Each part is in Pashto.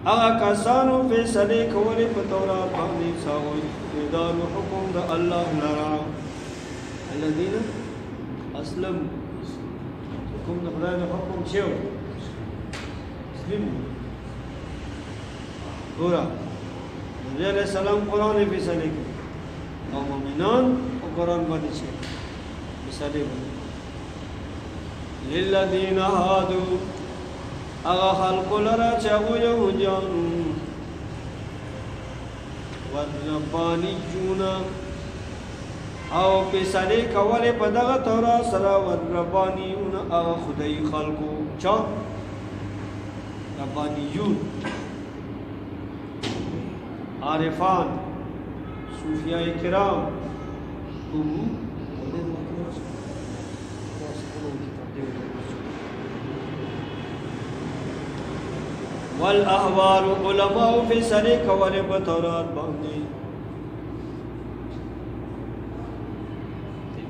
اغا کسانو فیصلے کولی په تورات باندې ساوي دارو حکم د الله لرا الذين اسلم حکم د خدای د حکم شو مسلم ګورا نبی علیہ السلام قرآن فیصلے کوي او مؤمنان او قرآن باندې شي فیصلے کوي للذین هادوا اغا خلق لرا چاگو یهودیان والربانیون او پیسالی کولی پا دغا تورا سرا والربانیون اغا خدای خلقو چا؟ ربانیون عارفان صوفیاء کرام والاحبار علماء فیصلے کولی په تورات باندې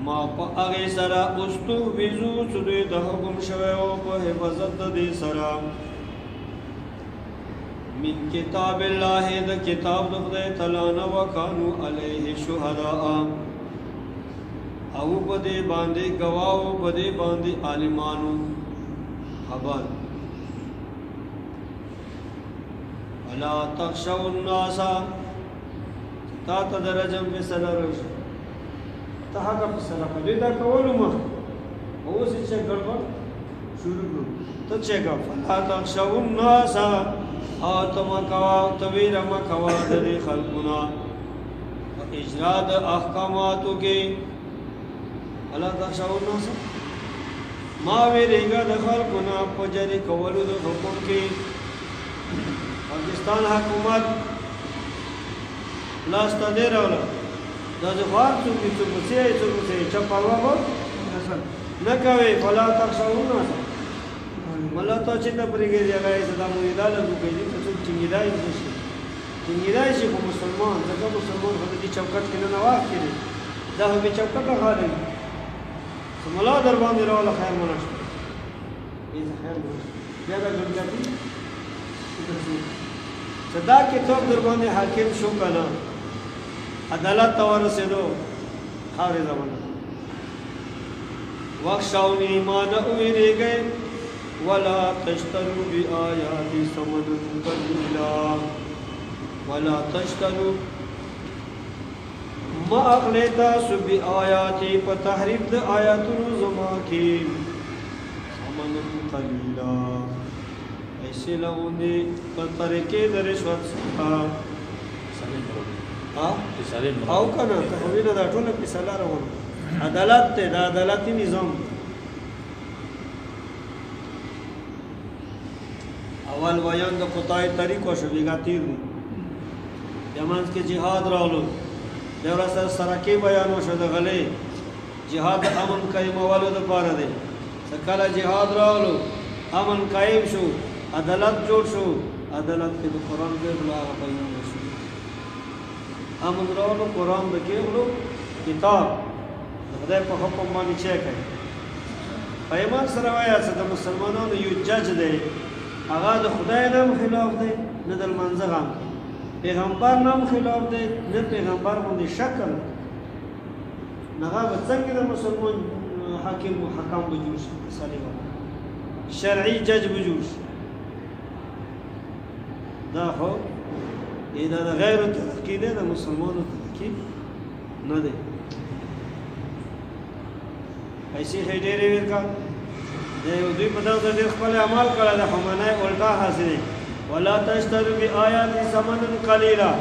ما په هغې سره استحوذو چې دوی د حکم شوی او په حفاظت د دې سره من کتاب الله د کتاب د خدای تعالی نه وکانو علیه شهداء او په دې باندې گواو په دې باندې عالمانو خبر ولا تخشوا الناس تا تدرجم فیصله روشي ته هغه فیصله کوي دا کولو ما اوس چې ګړبړ شروع کړو ته چې کا فلا تخشوا الناس او تم کوا تویر ما کوا د خلقنا اجرا د احکاماتو کې ولا تخشوا الناس ما ویریګه د خلقنا په جری کولو د حکم کې پاکستان حکومت لاس ته دی راوړه دا ځواب څوک چپاوا به نه کوي فلا تخشوا الناس مله ته چې ته پرېږدي هغه یې دا مویدا لګو کوي ته څوک ټینګېدای شي خو مسلمان ځکه مسلمان خو د دې چوکټ کې نه واقع دی دا خو بې چوکټه حال دی که ملا در باندې راوړه خیر مونه شو خیر بیا به ګډګډي صدا کې څوک در باندې حاکم شو کنه عدالت ته ورسېدو خاورې زمانه واخشوني ما نه وېرېږئ ولا تشتروا بآياتي ثمنا قليلا ولا تشتروا ما اخلئ تاسو بآياتي په تحریف د آیاتونو زما کې ثمنا قليلا ایسے لغوندی پر طریقے در رشوت سکتا او کنا تخویل دا ٹولا پیسالا روان عدالت تے دا عدالتی نظام اول ویان دا قطعی طریقو شو بیگا تیر دی یمانس کے جہاد راولو دیورا سر سرکی بیانو شو دا غلے جہاد امن قائم اولو دا پارا دے سکالا جہاد راولو امن قائم شو عدالت جوړ شو عدالت کې د قرآن کې بلا بیان شو امن راولو قرآن د کې کتاب د خدای په حکم باندې چې کوي په ایمان سره وایي چې د مسلمانانو یو جج دی هغه د خدای نام خلاف دی نه د لمانځه غم پیغمبر نام خلاف دی نه پیغمبر باندې شکل هغه به څنګه د مسلمان حاکم و حکم به جوړ شي شرعي جج به جوړ شي دا خو دا د غیر ترقی دی د مسلمانو ترقی نه دی پیسې ښې ډېرې ورکړه دوی په دغه ډېر خپل عمل کړی دی خو منی الټا حاصلې ولا تشتروا بآیاتي ثمنا قلیلا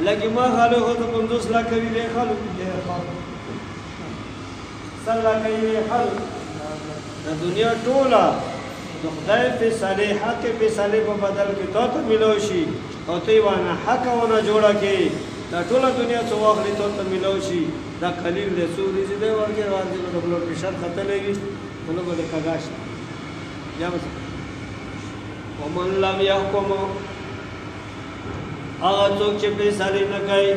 لکه ما خالو خو د 50 لک کوي دی خالو سل لک کوي خالو د دنیا ټوله د خدای فیصلې حق فیصلې په بدل کې تا ته ملو شي او ته یې وانه حق ونه جوړه کې دا ټوله دنیا څه واخلي تا ته ملو شي دا قلیل دی څو ورځې دی ورکې راځي نو د بلډ پرېشر ختلی وي نو به د کږا شي بیا به ومن لم يحكم هغه څوک چې فیصلې نه کوي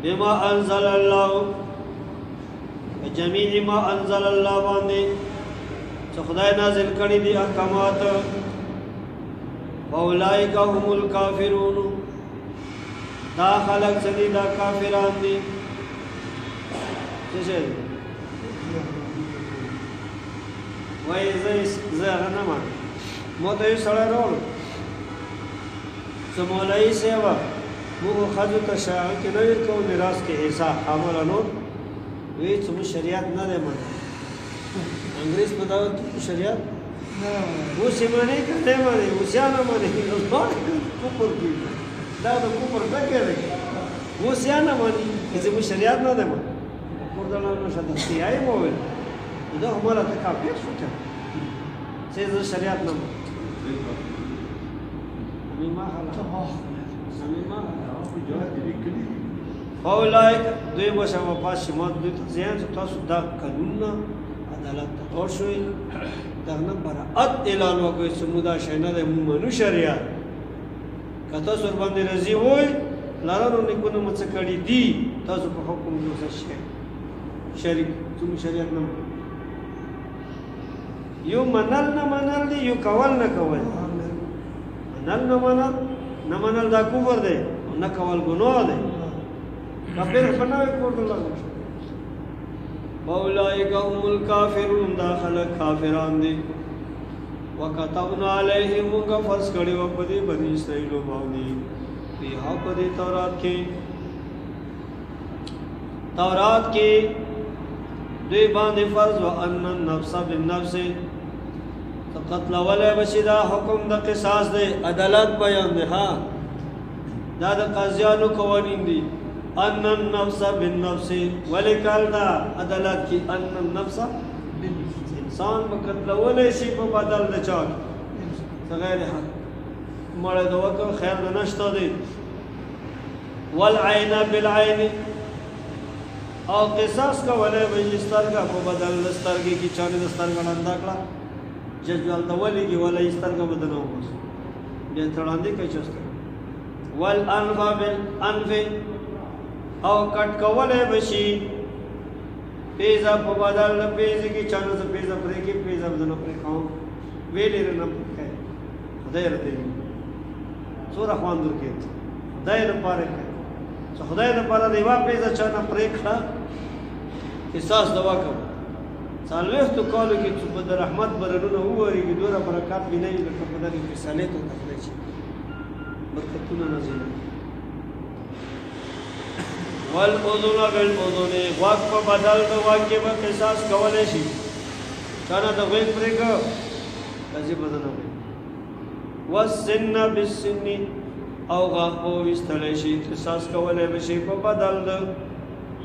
بما انزل الله جميع ما انزل الله باندې چې خدای نازل کړي دي احکامات فاولئک هم الکافرون دا خلق چلی دا کافران دی چه وای زه غنما موته یې سړی راوړو څه مولوي صاحب موږ ښځو ته شاعر کې نه ورکوو میراث کې حصه حامله نور وی چې موږ شریعت نه دی منلی انګریز په دعوت کې شریعت اوس یې منې که نه منې اوس یا نه منې نو کفر کوي دا د کفر ډکې دی اوس یا نه منې چې موږ شریعت نه دی منلی کور ته لاړو شه دستي یې وویل دا خو ماله ته کافر شو که چې زه شریعت نه منم فاولئک دوی بشه واپس شي ما دوی ته زیان چې تاسو دا قانونونه عدالت ته تور شوئ دغه نه براعت اعلان وکړئ چې موږ دا شی نه دی موږ منو شریعت که تاسو ورباندې راضي وئ پلارانو نیکونو مو څه کړي دي تاسو په حکم کې اوسه شریک چې موږ شریعت نه منو یو منل نه منل دی یو کول نه کول منل نه منل نه منل دا کفر دی نه کول ګناه دی کافر په نوې کور ته لاړ شو اولئک هم الکافرون دا خلک کافران دي وکتبنا علیهم موږ فرض کړي وو په دې بني اسرائیلو باندې فیها په دې تورات کې دوی باندې فرض و ان النفس بالنفس قتل ولا بشي دا حکم د قصاص دی عدالت بیان دی ها دا د قاضیانو قوانین دي ان النفس بالنفس ولکل دا عدالت کی ان النفس انسان په قتل ولا شي په بدل د چا غیر حق مړ د وکړ خیر نه نشته دی والعين بالعين او قصاص کا ولا به سترګه په بدل سترګې کی چانه د سترګه نندا کړه ججوال تولی کی ولا سترګه بدنو اوس بیا تړاندې کوي چسته والانف بالانف او کټ کوله بشي پیزا په بدل نه پیز کی چانه ته پیزا پرې کی پیزا بدنو پرې کاو ویلې نه پکې خدای رته سورہ خوان در کې خدای نه پاره کې خدای نه پاره دی وا پیزا چانه پرې کړه قصاص دوا کوي سالوستو کالو کې چې په رحمت برنونه ووريږي دوره برکات به نه وي لکه په دغه فیصله ته تخلی شي برکتونه نازل والاذن بالاذن واق په بدل د واقع به قصاص کولای شي چانه د غوږ پرې کو کځي بدنه وي والسن بالسن او غاښ په وستلای شي قصاص کولای به شي په بدل د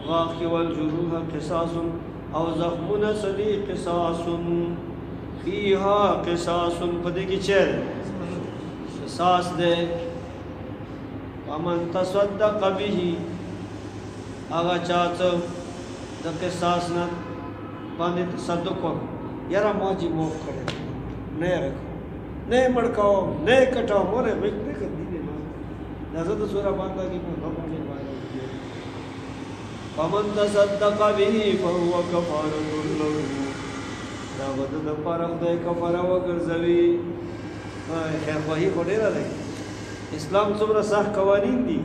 غاښ والجروح قصاص او زخمون صدی قصاص فیها قصاص پدې کې چه قصاص دے ومن تصدق به هغه چاته د قصاص نه باندې تصدق وکړ یاره ماجی موف کړي نه رکھو نه مړکاو نه کټاو مورې مې نه کړی نه دغه د سورہ باندې کې په هغه باندې فمن تصدق به فهو كفارة له دا ود د پاره د کفاره وګرځوي خیر خواهی خو ډیره ده اسلام څومره سخت قوانین دي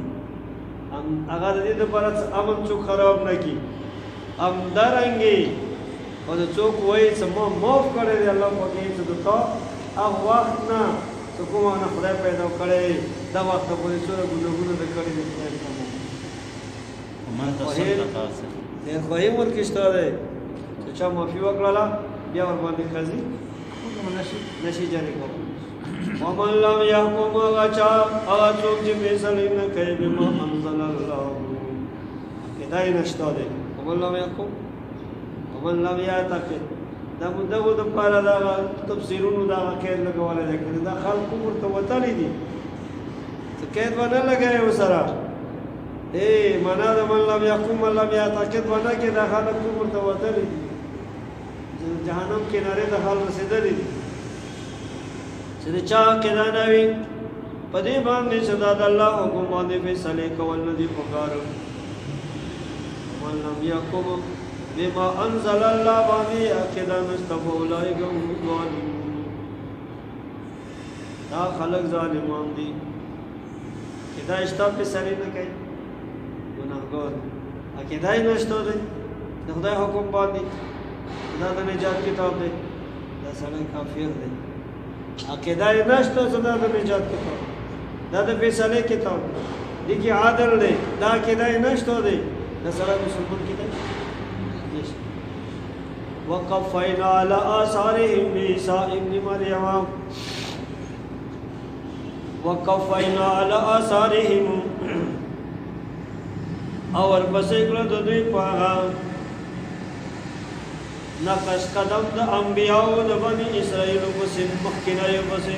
هغه د دې لپاره امن څوک خراب نه کی همدارنګي او د څوک وایي چې ما معاف کړی دی الله پاک یې څه دتا هغه وخت نه څه کومه نه خدای پیدا کړی دا وخت په دې سره ګناهونه د کړی دي من تصدق ده خواهی ورکشته ده چې چا معافي وکړله بیا ور باندې قاضي نشي جاری کوي ومن لم يحكم هغه څوک چې فیصلې نه کوي بما انزل الله هدایت نشته ده ومن لم يحكم ومن لم يعتقد دا مدغه د پاره دا تفسیرونو دا خیر لګول دي کړي دا خلق ورته وتلی دي څه کېد ونه لګي وسره اے معنا د من لم يقوم من لم يعتقد ونه کې دا خلق ورته وتلی دي جهنم کناره د حال رسیدلی دي چې چا کدا نه وي په دې باندې صدا د الله حکم باندې فیصله کول نه دي پکار من لم يقوم بما انزل الله باندې عقیده مستفولای ګو ظالمون دا خلق ظالمان دي کدا اشتا په سری نه کوي ګناهګار اکیدا یې نشته دی د خدای حکم باندې دا د نجات کتاب دی دا سړی کافر دی عقیده یې نشته دا د نجات کتاب دا د فیصلې کتاب دی کې عادل دی دا عقیده یې نشته دی دا سړی مسلمان کیدای وقفینا علی آثارهم بعیسی ابن مریم وقفینا علی آثارهم اور پسې کړه د دوی په هغه نقش قدم د انبیاء د بنی اسرائیل پسې مخکینه پسې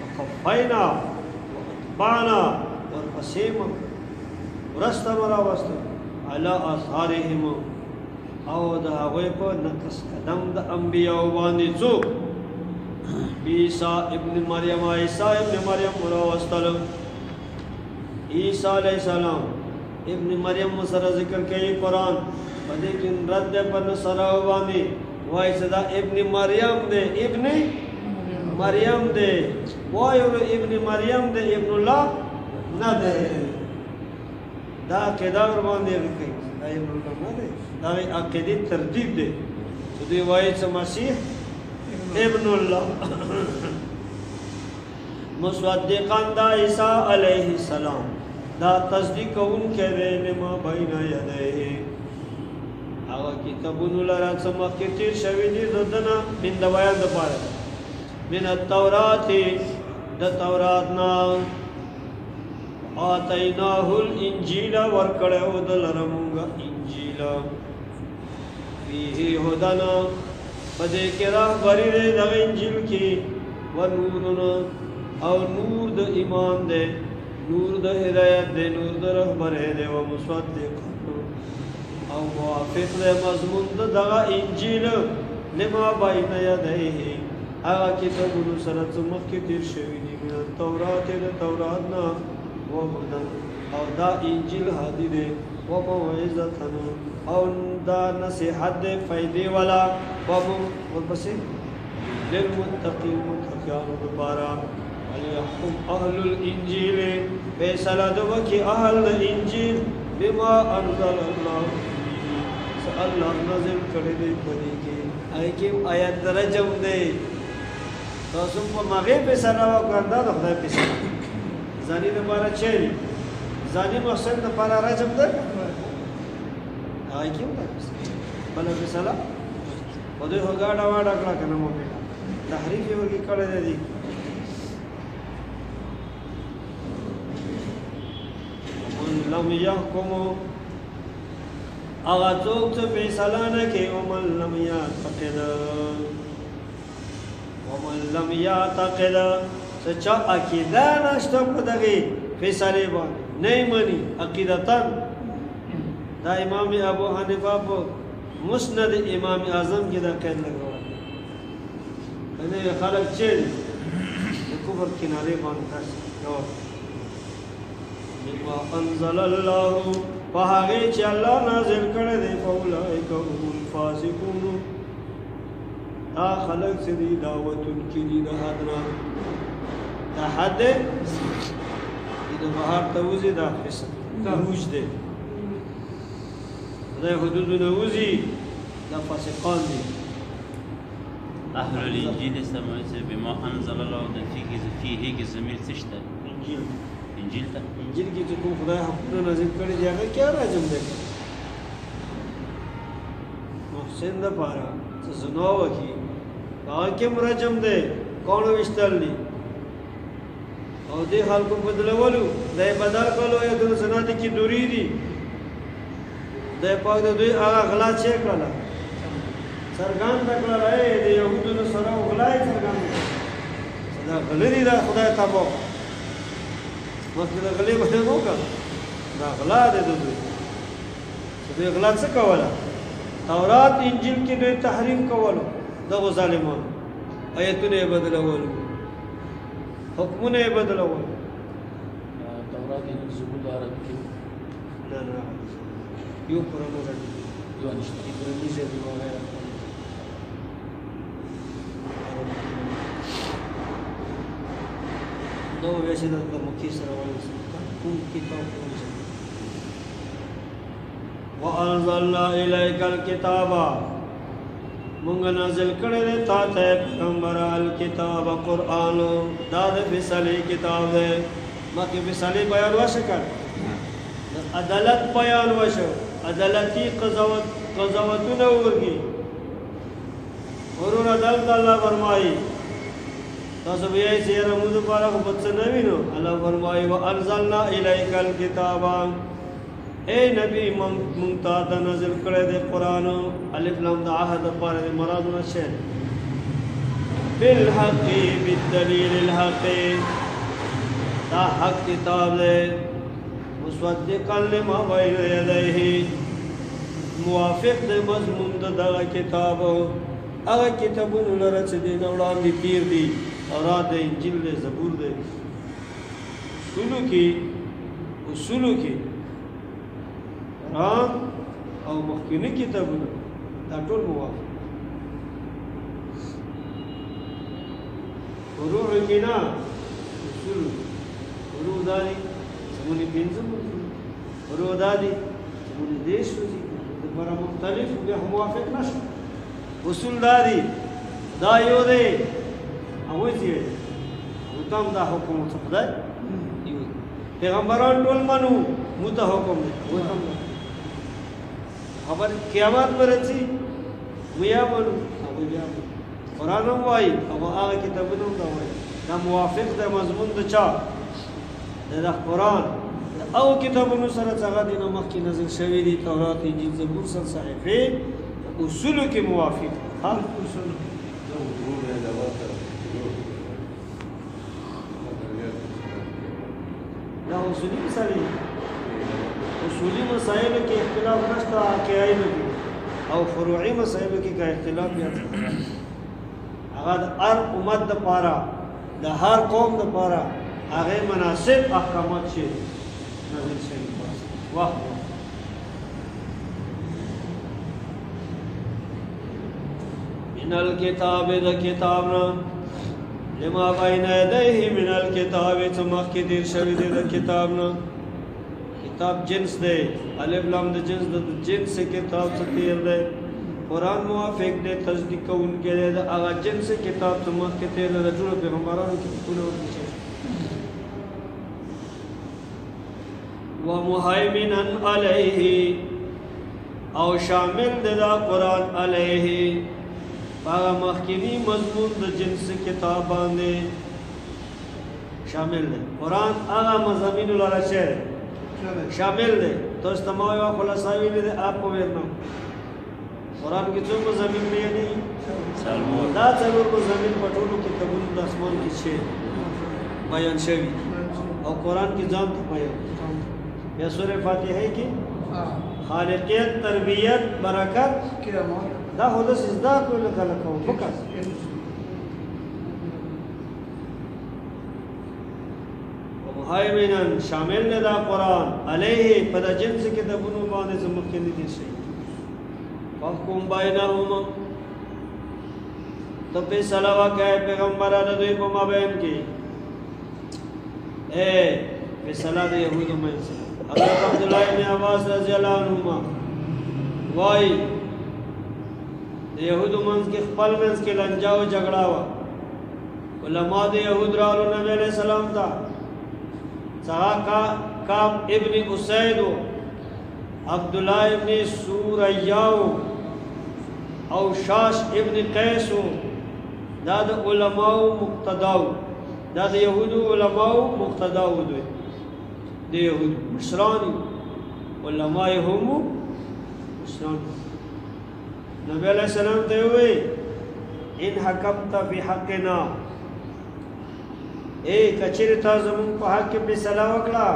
وقفینا واتبعنا اور پسې ورسته راوسته علی آثارهم او د هغوی په نقش قدم د انبیاء باندې څوک عیسی ابن مریم راوستل عیسی علیہ السلام ابن مریم سره ذکر کوي قرآن پدې کې رد پر نصارا باندې وایي صدا ابن مریم دې ابن مریم دې وایي ابن مریم دې ابن الله نه دې دا کدا ور باندې کوي دا ابن الله نه دې دا عقیدی تردید دې چې دوی وایي چې مسیح ابن الله مصدقا دا عیسی علیہ السلام دا تصدیق اونکه دی لما بین یدیه هغه کتابونو لره چې مخکې تیر شوي دي د دنه من د بیان دپاره من التورات د تورات نه آتیناه الانجیل ورکړی و د لره مونږ انجیل فیه هدن په دې کې رهبري دی دغه انجیل کې ونورونه او نور د ایمان دی نور د هدایت دی نور د رهبرۍ دی و مصدق او موافق دی مضمون د دغه انجیل لما بین یدیه هغه کتابونو سره چې مخکې تیر شوي دي من التورات د تورات نه وهدن او دا انجیل هادي دی وموعظة او دا نصیحت دی فائدې والا ورپسې للمتقین متقیانو دپاره وليحكم أهل الإنجيل فیصله د وکي اهل الانجیل بما انزل الله فيه الله نازل کړی دی په دې کې آی کې آیات رجم دی تاسو په مغه فیصله وکړه د خدای فیصله ځاني لپاره چي ځاني محسن لپاره رجم ده آی کې بل فیصله په دې هغاډه واډه کړه کنه مو تحریف یې ورګه کړی دی لم يحكم اغا څوک چې فیصله نه کوي ومن لم يعتقد چې چا عقیده نشته په دغه فیصله باندې نه مني عقیدتاً دا امام ابو حنیفه په مسند امام اعظم کې دا قید لګول کنه خلک چې د کفر کناره باندې تاسو بما انزل الله فهغه چې الله نازل کړی دی فاولئک هم الفاسقون دا خلق چې دی دعوتون کې دي د حدنا دا حد د بهر ته وزي دا فسق خروج دی دا حدود نه وزي دا فاسقان دي اهل الانجيل سمعت بما انزل الله فيه کې ضمیر څه شته انجیل انجیل ته انجیل کې چې کوم خدای حکمونه نازل کړي دي هغه کیا راځم دی محسن د پاره چې زنا وکي هغه کې مرجم دی کون وشتل دي او دې خلکو بدلولو دای بدل کولو یا د زنا دي کې دوری دي دای په دوی هغه غلا چې کړل سرګان تکړه راي د يهودو سره غلای سرګان دا غلري دا خدای تابو مخکې د غلې به نه وکړه دا غلا دی د دوی چې دوی غلا څه کوله تورات انجیل کې دوی تحریم کولو دغو ظالمانو آیتونه یې بدلولو حکمونه یې بدلولو تورات یې زبور عربي کې نه یو پرونو راځي یو نشته پرونی زه دی وغیرہ نو ویسے د مکی سره وایي کوم کتاب وایي وانزلنا الیک الکتاب مونږ نازل کړی دی تا ته پیغمبر الکتاب قرآن دا د فیصلې کتاب دی مخکې فیصلې بیان وشو کړ عدالت بیان وشو عدالتي قضاوتونه وګورئ ورور عدالت الله فرمایي تاسو بیا یې چې موږ لپاره خو بد څه نه وینو الله فرمایي وانزلنا الیک الکتاب اے نبی مونږ ته نازل کړی دی قرآن الف لام د عهد لپاره د مراد نشه بالحق بالدلیل الحق دا حق کتاب دی مصدقا لما بین یدیه موافق د مضمون د دغه کتاب هغه کتابونه لره چې د وړاندې تیر دي تورات دی انجیل دی زبور دی اصولو کې قرآن او مخکینی کتابونه دا ټول موافق فروع کې نه اصول فروع داري زمونږ پنځم فروع داري زمونږ دیش دي لپاره مختلف به موافق نشو اصول داري دا یو دی او چې وتام دا حکم خدای پیغمبران ټول منو مت حکم وتام خبر قیامت ورځي ویا ورو او بیا قرآن وای او هغه کتابونه دا وای دا موافق د مضمون د چا د قرآن او کتابونو سره څنګه د مخکې نازل شوی دي تورات انجیل زبور سره صحیفه اصول کې موافق هر اصول دا اصولي مسائل کې اختلاف نشته عقایدو کې او فروعي مسائلو کې کا اختلاف یا هغه د هر امت د پاره د هر قوم د پاره هغه مناسب احکامات شي نازل شوي واه من الكتاب د کتابنا لما بین یدیه من الكتاب تمخ کې دیر شوی دی د کتابنا کتاب جنس دی الف لام د جنس د جنس کتاب څخه تیر دی قرآن موافق دی تصدیق کوونکی دی د هغه جنس کتاب څخه مخکې تیر دی د ټولو پیغمبرانو کتابونه ورته ومهیمنا علیه او شامل دی دا قرآن علیه هغه مخکینی مضمون د جنس کتاب باندې شامل دی قرآن هغه مضامین لاره شه شامل دی تاسو ته ما یو خلاصوي دي اپ په ورنه قرآن کې څو مضامین نه دي دا څلور مضامین په ټولو کتابونو د اسمان کې شي بیان شوی او قرآن کې ځان ته بیان یا سورہ فاتحه کې خالقیت تربیت برکت دا هو د سجدا کولو کله کوم وکړه مهیمنن شامل نه دا قرآن علیه په د جنس کتابونو باندې زموږ کې دي شي فحکم بینهم ته په سلاوا کې پیغمبرانو دوی په مابین کې په سلا د يهودو مې حضرت عبد الله بن عباس رضی الله عنهما وای د يهودو منځ کې خپل منځ کې لنجاو جګړه وا علما د يهود راو نبی عليه السلام ته صحابه کعب ابن اسید عبد الله ابن سوریاو او شاش ابن قیس دا د علماو مقتداو دا د يهودو علماو مقتداو دوی د يهود مشرانی علماء هم مشران نبی علیہ السلام ته وی ان حکمت فی حقنا اے کچری تا زمون په حق کې فیصله وکړه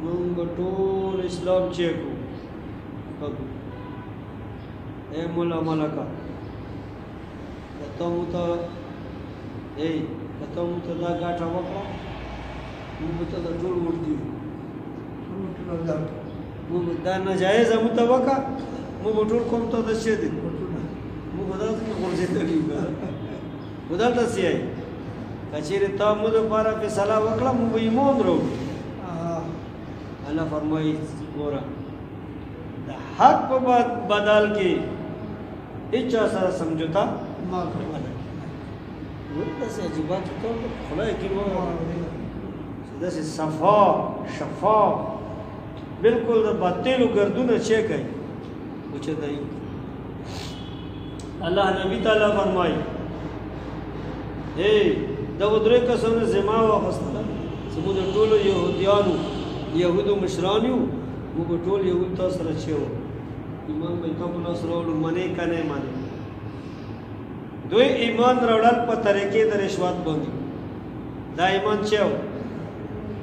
موږ ټول اسلام چیکو اے مولا ملکا کته مو ته دا غاټه وکړه موږ ته دا ټول ورته موږ دا ناجایز مو ته وکړه موږ ټول کوم ته د شه دي موږ دا څنګه ورځې ته دی ودا تاسو یې کچېرې تا مو دپاره فیصله وکړه موږ به ایمان راوړو الله فرمایي ګوره د حق په بدل کې هېچا سره سمجوتا ما کوي داسې عجیبه کتاب دی خدای کې داسې صفا شفاف بالکل د باطلو ګردونه چه کوي اوچتوي الله نبی تعالی فرمایي دغو درې کسانو ذمه واخیستله زموږ د ټولو یهودیانو یهودو مشران یو موږ به ټول یهود تا سره چې وو ایمان به تا په لاس راوړو منې که نه منې دوی ایمان راوړل په طریقې د رشوت باندې دا ایمان چې و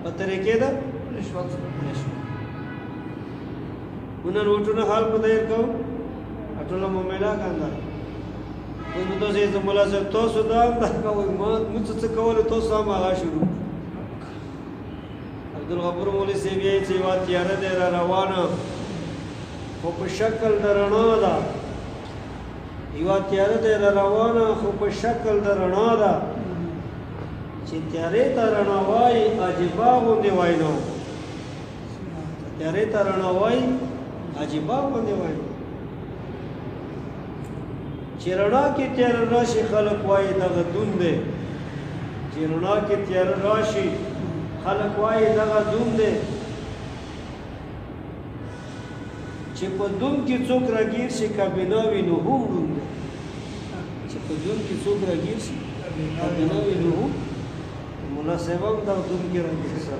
په طریقې د رشوت مونږ روټونه حال په دیر کوو ټوله مو میلا کنده اوس نو تاسې زه ملا صاحب تاسو دا کوئ موږ څه کولو تاسو هم هغه شروع عبدالغفور مولوي صاحب یې چې یوه تیاره دی را روانه خو په شکل د رڼا ده یوه تیاره دی را روانه خو په شکل د رڼا ده چې تیارې ته رڼا وایي عجیبه غوندې وینا تیارې ته رڼا وایي عجیبه غوندې وینا چې رڼا کې تیاره راشي خلک وایي دغه دون دی چې رڼا کې تیاره راشي خلک وایي دغه دون دی چې په دون کې څوک راګیر شي که بنا وي نو هم دون دی چې په دون کې څوک راګیر شي که بنا وي نو هم ملا صاحب هم دا دون کې راګیر شي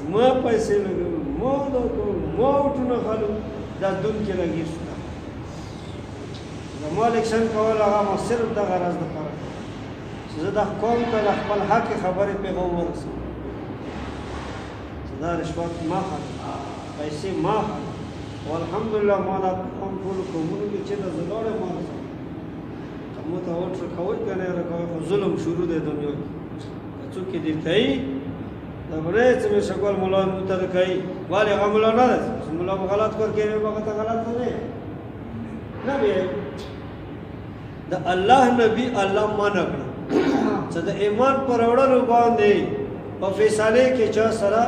زما پیسې لګوم ما دا کوم ما وټونه خلک دا دون کې راګیر شي زما الیکشن کول هغه ما صرف دغه راز دپاره چې زه دا قوم ته د خپل حق خبرې پیغام ورسوم چې دا رشوت ما اخلم پیسې ما اخلم او الحمدلله ما دا قوم ټولو قومونو کې چې د زه لاړم ما رسوم که مو ته ووټ راکوئ که نه یې راکوئ خو ظلم شروع دی دنیا کې که څوک یې دې کوي دا به نه چې مې شکول ملا مو ته کوي ولې هغه ملا نه دی چې ملا به غلط کار کوي به هغه ته غلط نه دی نه به د الله نبی الله منع کړه چې د ایمان پر وړلو باندې په فیصله کې چا سره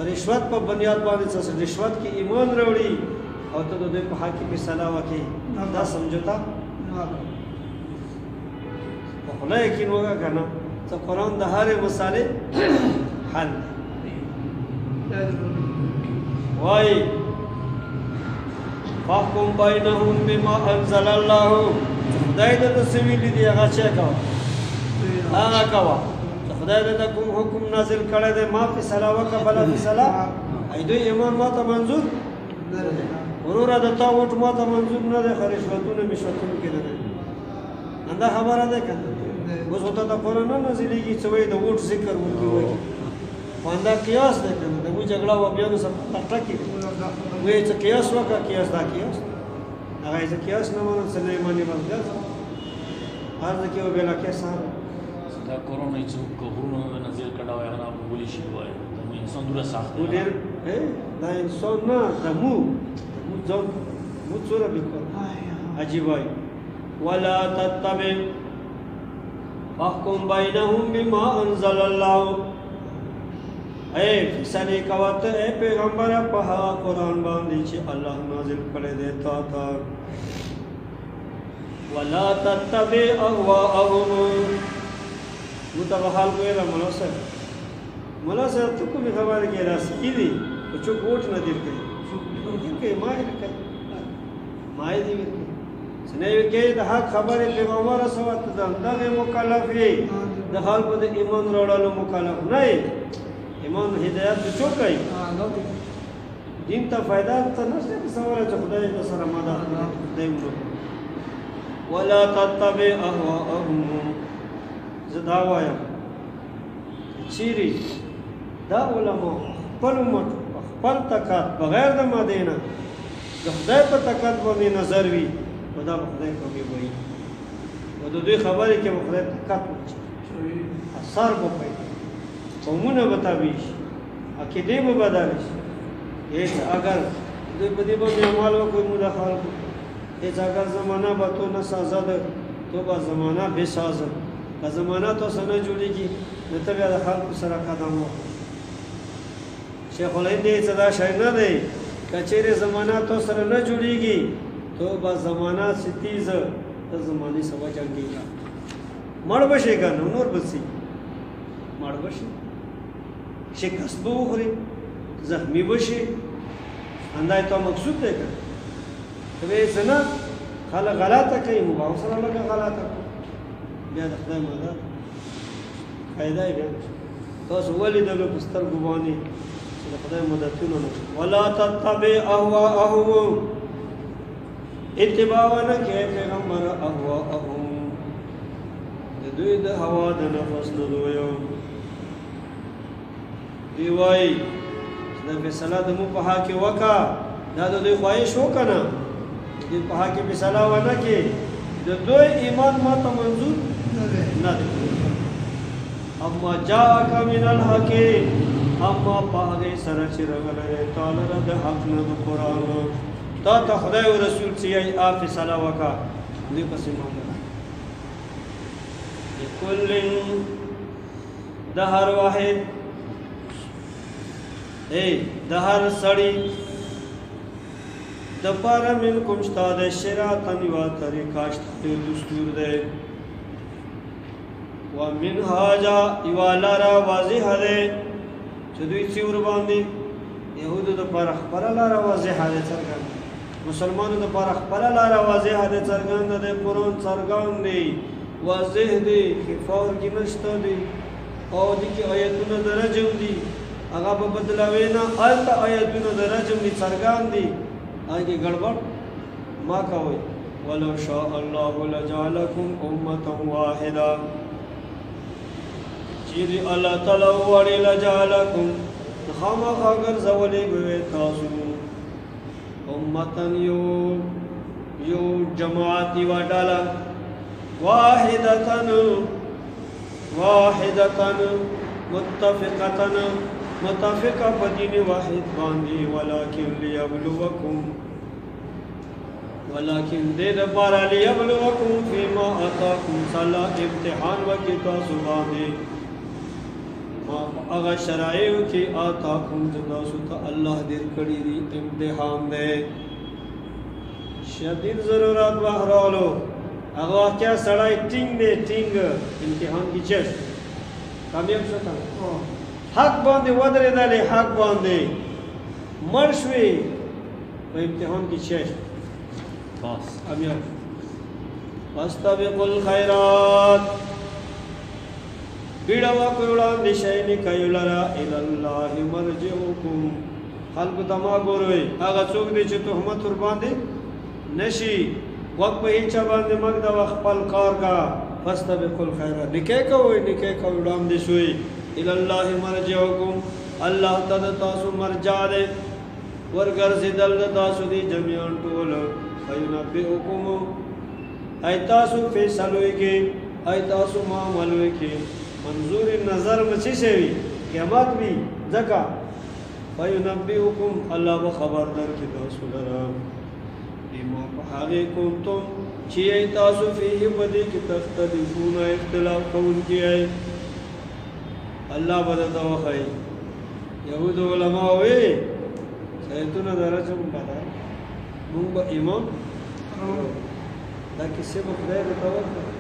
رشوت په بنیاد باندې څه رشوت کې ایمان راوړي او ته د دوی په حق کې فیصله وکړي دا سمجھوتا په خدای یقین وکړه که نه څه قرآن د هرې مسالې حل وایي فاحكم بينهم بما انزل الله خدای ته څه ویلي دي هغه چا کوه هغه کوه خدای ته کوم حکم نازل کړی دی ما فیصله وکړه بله فیصله ای دوی ایمان ما ته منظور وروره د تا وټ ما ته منظور نه دی خو رشوتونه مشوتونه کې نه دی همدا خبره ده که اوس خو ته د قرآن نه نازلېږي څه وایي د وټ ذکر ورکړي وایي خو همدا قیاس دی که نه د موږ جګړه وابیانو سره ټکټکې وایي څه قیاس وکړه قیاس دا قیاس هغه یې زه قیاس نه منم څه نه یې منې بس ګرځه هر ځای کې و بېله قیاس هغه دا کرونا چې غرونه نازل کړه وای هغه بولی شي وای دا انسان دوره سخت مو ډېر دا انسان نه دا مو ځان مو څوره بېکار عجیب وایي ولا تتبع فاحكم بينهم بما انزل الله اے فیصلې کوه ته اے پیغمبره په هغه قرآن باندې چې الله نازل کړی دی تا ته ولا تتبع اهواءهم موږ ته به حال ویله ملا صاحب ته کومې خبرې کې راسي دي خو څوک ووټ نه دیر کوي دیر کوي ما یې نه کوي ما یې دې ورکوي څه نه یې ورکوي د حق خبرې پیغمبر رسوه ته دغې مکلف یې د خلکو د ایمان راوړلو مکلف نه یې ایمان هدایت د څوک کوي دین ته فایده ته نشته په سوال چې خدای د سره مدد دی ولا تتبع اهواءهم زه دا وایم چیرې دا علما خپل مټ خپل طاقت بغیر د مادې نه د خدای په طاقت باندې نظر وي نو دا به خدای کوي وایي او د دوی خبرې کې به خدای طاقت وچي اثر به پیدا قومونه به تابع شي عقیدې به بدلې شي هېڅ اگر دوی په دې باندې عمل وکړي موږ د خلکو هېڅ اگر زمانه به تو نه سازد تو به زمانه بې سازد که زمانه تو سره نه جوړېږي نو ته بیا د خلکو سره قدم وهه شیخ الهند یې څه دا شی نه دی که چیرې زمانه تو سره نه جوړېږي تو به زمانه ستیز ته زمانې سره جنګېږه مړ به شي که نه نور به څه مړ به شي شکست به وخوري زخمی به شي همدا یې تا مقصود دی که ته به یې څه نه خلک غلطه کوي موږ هم سره لږه غلطه کوو بیا د خدای مدد فایده یې بیا تاسو ولیدلو په سترګو باندې چې د خدای مددونه نه ولا تتبع اهواءهم اتباع ونه کوې پیغمبر اهواءهم د دوی د هوا د نفس نه دویو دوی وایي چې دا فیصله د مو په حق کې وکړه دا د دوی خواهش وکړه دوی په حق کې فیصله ونه کړې د دوی ایمان ما ته منظور نه دی اما جاءک من الحق اما په هغې سره چې راغلی تا لره د حق نه د قرآن تا ته خدای او رسول چې یې فیصله وکړه دوی پسې منډه لکل د هر واحد د هر سړي د پاره منکم شته د شریعت یوه طریقه شته دستور دی ومنهاجا یوه لاره واضحه دی چې دوی چې ورباندې یهودو دپاره خپله لاره واضحه دی څرګنده مسلمانو دپاره خپله لاره واضحه دی څرګنده دی قرآن څرګند دی واضح دی خفار کې نشته دی او دې کې آیتونه د رجم دي هغه به بدلوي نه هلته آیتونه د رجم دي څرګند دي هغه کې ګډوډ ما کوئ ولو شاء الله لجعلکم امة واحده چیرې الله تعالی وغواړي لجعلکم خامخا ګرځولی به وي تاسو امة یو جماعت یوه ډله واحدة متفقة په دین واحد باندې ولکن دې دپاره لیبلوکم فیما آتاکم صلاح امتحان وکړي تاسو باندې ما هغه شرایعو کې آتاکم چې تاسو ته الله ډېر کړي دي امتحان دی شدید ضرورت بهرالو هغه واقعا سړی ټینګ دی ټینګ امتحان کې چش کامیاب شو که حق باندې ودرېدلې حق باندې مړ شوې په امتحان کې چش کامیاب واستبقوا الخیرات بیړه وکړئ وړاندې شئ نیکیو لره الی الله مرجعکم خلکو ته ما ګوروئ هغه څوک دی چې تهمت ورباندې نشي وقت په هیچا باندې مګ د خپل کار کا فاستبقوا الخيرات نیکي کوئ وړاندې شوئ الی الله مرجعکم الله ته د تاسو مرجع دی ورګرځېدل د تاسو دي جمیعا ټول فینبئکم ای تاسو فیصلو کې ای تاسو معاملو کې منظور نظر مچې شوي قیامت وي ځکه فینبئکم الله به خبر درکړي تاسو لره بما په هغې کنتم چې ای تاسو فیه په دې کې تختلفون اختلاف کوونکي ای الله به درته وښایي یهود علما وایي آیتونه د رجم بدل مونږ به ایمان دا کیسې به خدای درته وکړي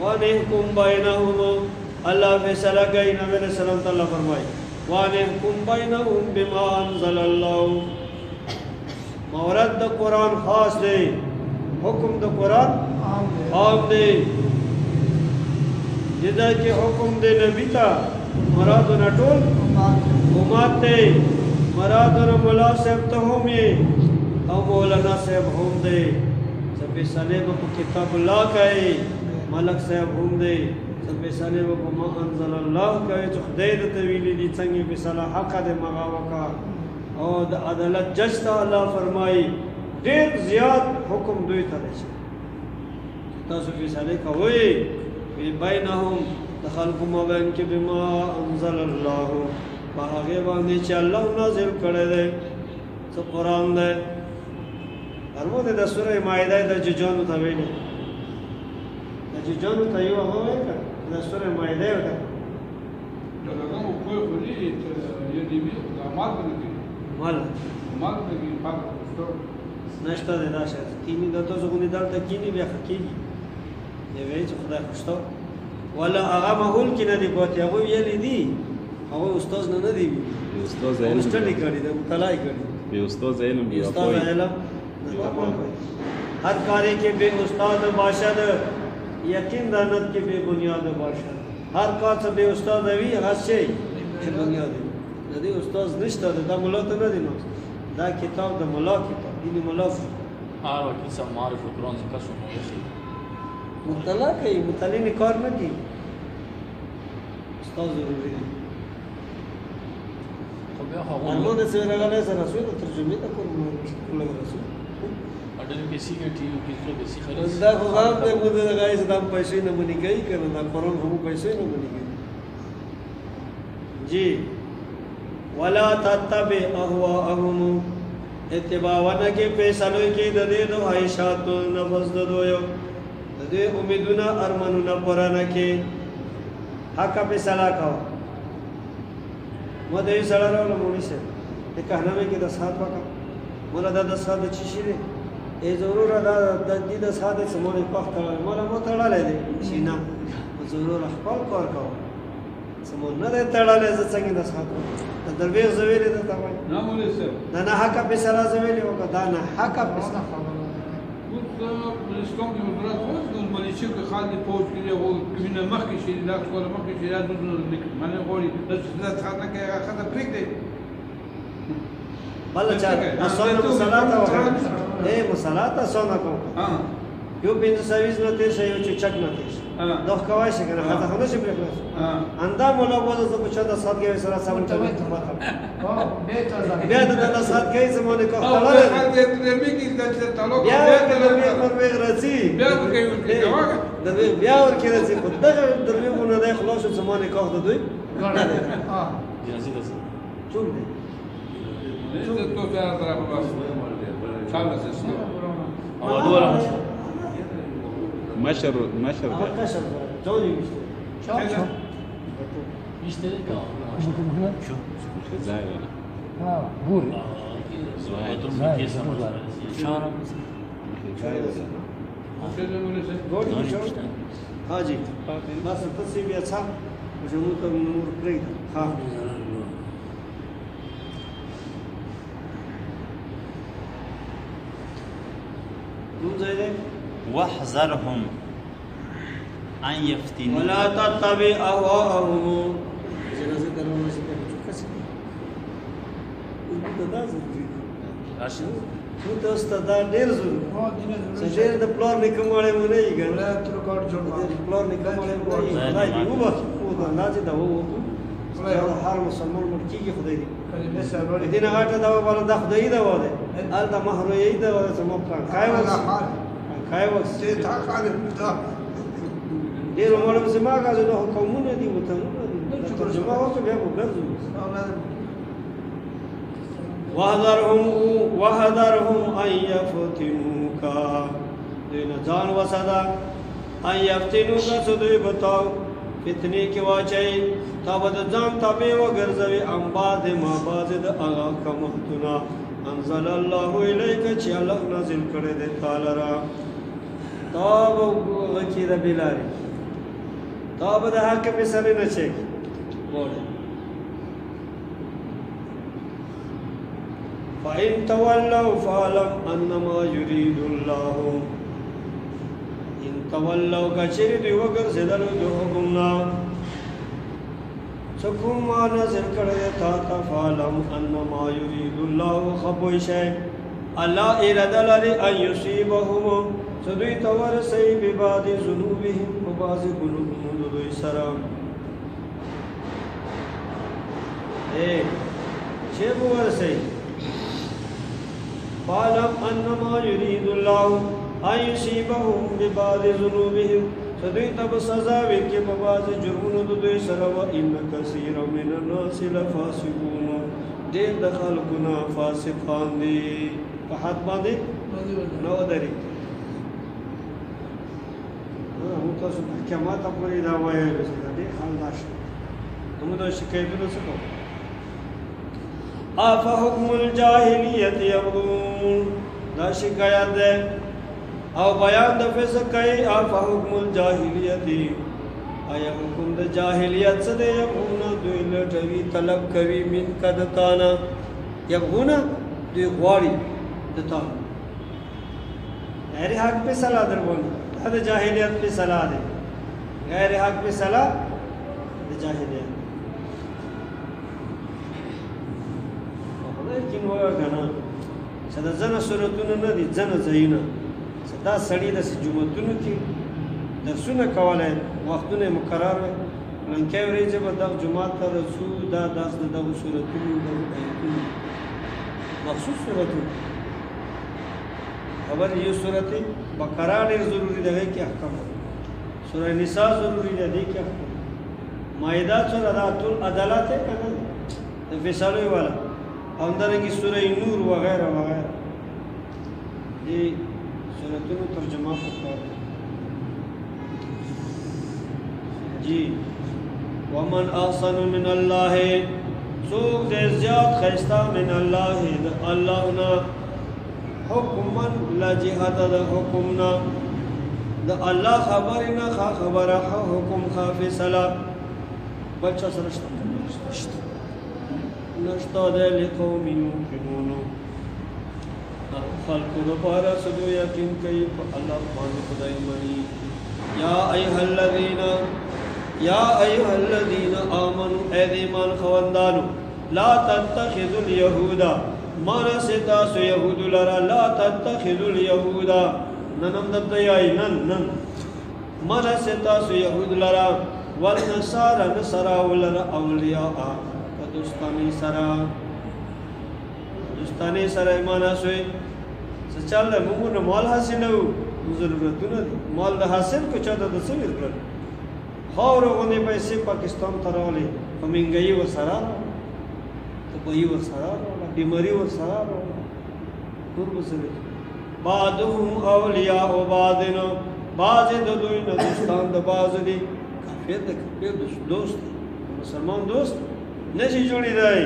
وانحکم بینهم الله فیصله کوي نبی علیہ السلام ته الله فرمایي وانحکم بینهم بما انزل الله مورد د قرآن خاص دی حکم د قرآن عام دی جدا کې حکم دی نبی ته مرادونه ټول امت دی مرادونه مولا صاحب ته هم یې او مولانا صاحب هم دی څه فیصلې به په کتاب الله کوي ملک صاحب هم دی څه فیصلې به په ما انزل الله کوي چې خدای درته ویلي دي څنګه فیصله حقه دی مغه وکړه او د عدالت جج ته الله فرمایي ډېر زیات حکم دوی ته دی تاسو فیصلې کوئ بینهم د خلکو مابین کې بما انزل الله په هغې باندې چې الله نازل کړی دی څه قرآن دی هرمو دی د سوره مائده د ججانو ته ویلي د چې جانو ته یو هغه وکړه د سورې مایده وکړه دغه مو کوی خو دې یو دی د مال باندې مال باندې پاک نشته د داشه کینی د تاسو غونډه دلته کینی بیا کیږي دی وی چې خدای خوشته ولا هغه مهول کې نه دی پاتې هغه ویلې دي هغه استاد نه دی استاد علم استاد کړي د مطالعه کړي به استاد علم بیا استاد کوئی علم हर कार्य के बे उस्ताद बाशद यकीन दानत के बे बुनियाद बाशद हर का से बे उस्ताद अभी हास्य बुनियाद यदि उस्ताद निष्ठा दा मुला तो न दिनो दा किताब दा मुला किताब दीनी मुला وكيل سم معرف القرآن كسر مؤخي مطلع कई मुतली ने कार न की उस्ताद जरूरी है طب يا أخوان अल्लाह से लगाने से रसूल तर्जुमे तक को लग रसूल अडल बेसी का टीवी किसको बेसी खरीद دا خو غام ته مو د غایز د پیسې نه منی کوي کنه دا قرآن هم پیسې نه منی کوي جی ولا تتبع اهواهم اتباع ونه کې فیصلو کې د دې د عائشات نفس د دویو د دې امیدونه ارمانونه پرانه کې حق په صلاح کا مو دې سره راو مونږ شه د کهنامه کې د سات وکا مولا د سات چی شي ای ضرور دا د دې د ساده سمونه پخ کړل مولا مو تړلې دي شینا ضرور خپل کار کوو سمون نه تړلې ز څنګه د ساده د درویش زویلې ته وای نه مولوی صاحب دا نه حق په سره زویلې او دا نه حق په سره اسلام کې حضرت اوس د ملیشو کې خالد پوج کې او کمینه مخکې شي لا ټول مخکې شي دا د لیکل معنی غوړي د څه څه کې خاطر پریک دی بل چا اصل مصالحه وکړه اے مصالحه سونه کو ها یو بنت سرویس نه تیر شي یو چې چک نه تیر دوه کوي شي کنه خاطر خونه شي پرې ها اندام ولا بوزه څه په چا د سات کې سره سم ته بیا د سات کې زمونه کو او خلاص هغه دې مې کې د تعلق بیا د دروي پر وی راځي بیا کوي د بیا ور کې راځي په دغه دروي کو نه خلاص زمونه کو د دوی جنازي ده چون دي زه ته بیا طرف بس چاله څه او دوله مشر هغه کشر جوړي مشته يشتري شو زايد بوري شارع ګوري شو حاجی بس تاسو بیا څه جمهور ته نور پرې ها نو ځای واحذرهم ان يفتنوا ولا تتبع اهواءهم جنازه درونه شي کنه څه څه دا ضروري عشان څو تاسو ته دا ډیر ضروري څه ډیر د پلان نکم وړي مونږ نه یې ګل تر کار جوړ پلان نکم وړي مونږ خدای دې وبخ او دا لازم دا وو هر مسلمان مرکیږي خدای دې دې نه غاټه دا ولا دا خدای دا وله ال دا مہر یې دا ولا سم پلان کای وخت ته تا خالد دا ډیر عمر زما غاځو نو قومونه دي وطنونه دي ترجمه وکړه بیا وګرځو وحذرهم ان يفتنوك دین ځان وسادا ان يفتنوك سدوی بتاو فتنه کې واچي تا بد ځان تابع وګرځوي ام بعد ما بعد د اغا کمتنا انزل الله الیک چې الله نازل کړی دی تعالی را تاب وکړه بلاری تاب د حق په سره نه چي وړه فإن تولوا فاعلم أنما يريد الله إن تولوا كشر دی وګرځیدل د حکمنا سکوم نازل کړی تا تا فاعلم أنما يريد الله خبوي شي الله اراده لري ان يصيبهم سدوی تور سی ببعض ذنوبهم وبعض قلوبهم دوی سره اے چه ورسی فاعلم انما يريد الله ان يصيبهم ببعض ذنوبهم سدوی تب سزا ورکی ببعض جرمونو دوی سره و ان كثير من الناس لفاسقون دیر د خلقنا فاسقان دي په حد باندې نو دري موږ تاسو محکمات پورې دا وایو چې دا ډېر حال نشته موږ دا شکایتونه څه کوو افحکم الجاهلیت یبغون دا شکایت ده او بیان د فسق کوي افحکم الجاهلیت آیا حکم د جاهلیت څه دی یبغون دوی لټوي طلب کوي من کدتانا یبغون دوی غواړي دتا غیر حق په صلاح درونه دا د جاهلیت په صلاح ده غیر حق په صلاح د جاهلیت لیکن وایو کنه چې د ځنه صورتونه نه دي ځنه ځایونه دا سړی د جمعتونو کې درسونه کولای وختونه مقرر وي لکه ورځې به د جمعات ته رسو دا داس د دغه صورتونو د آیتونو مخصوص صورتونه خبر یو صورت بقره ډېر ضروری ده کې احکام سوره نساء ضروری ده کې احکام مائده سوره دا ټول عدالت کنه د فیصلو والا او درنګي سوره نور وغیرہ وغیرہ دي سورتونو ترجمه وکړه جی ومن احسن من الله سوق دې زیات خیستا من الله د الله نه حکما لا جهاد د حکمنا د الله خبرنا خبره حکم خافصلا بچا سرشت نشتا ده لقوم یوقنون خلق دوباره سدو یقین کوي په الله باندې خدای مني یا ایها الذین آمنوا ایمان خوندانو لا تتخذوا اليهود مانا ستاسو یهود لرا لا تتخذوا اليهود ننم دبدیائی نن مانا ستاسو یهود لرا والنصارى نصرا ولرا اولیاء دوستانی سره ایمانا سوی سچال ده مونږ نه مال حاصل نو ضرورتونه دي مال د حاصل کو چاته د څه ورکړل خاور غونې پیسې پاکستان ته راولې همنګي و سره ته په یو سره بیماری و سره ټول وسره بعضهم اولیاء او بعضن بعض د دوی نه دوستان د بعض دي کافر د کافر دوست مسلمان دوست نشي جوړی دی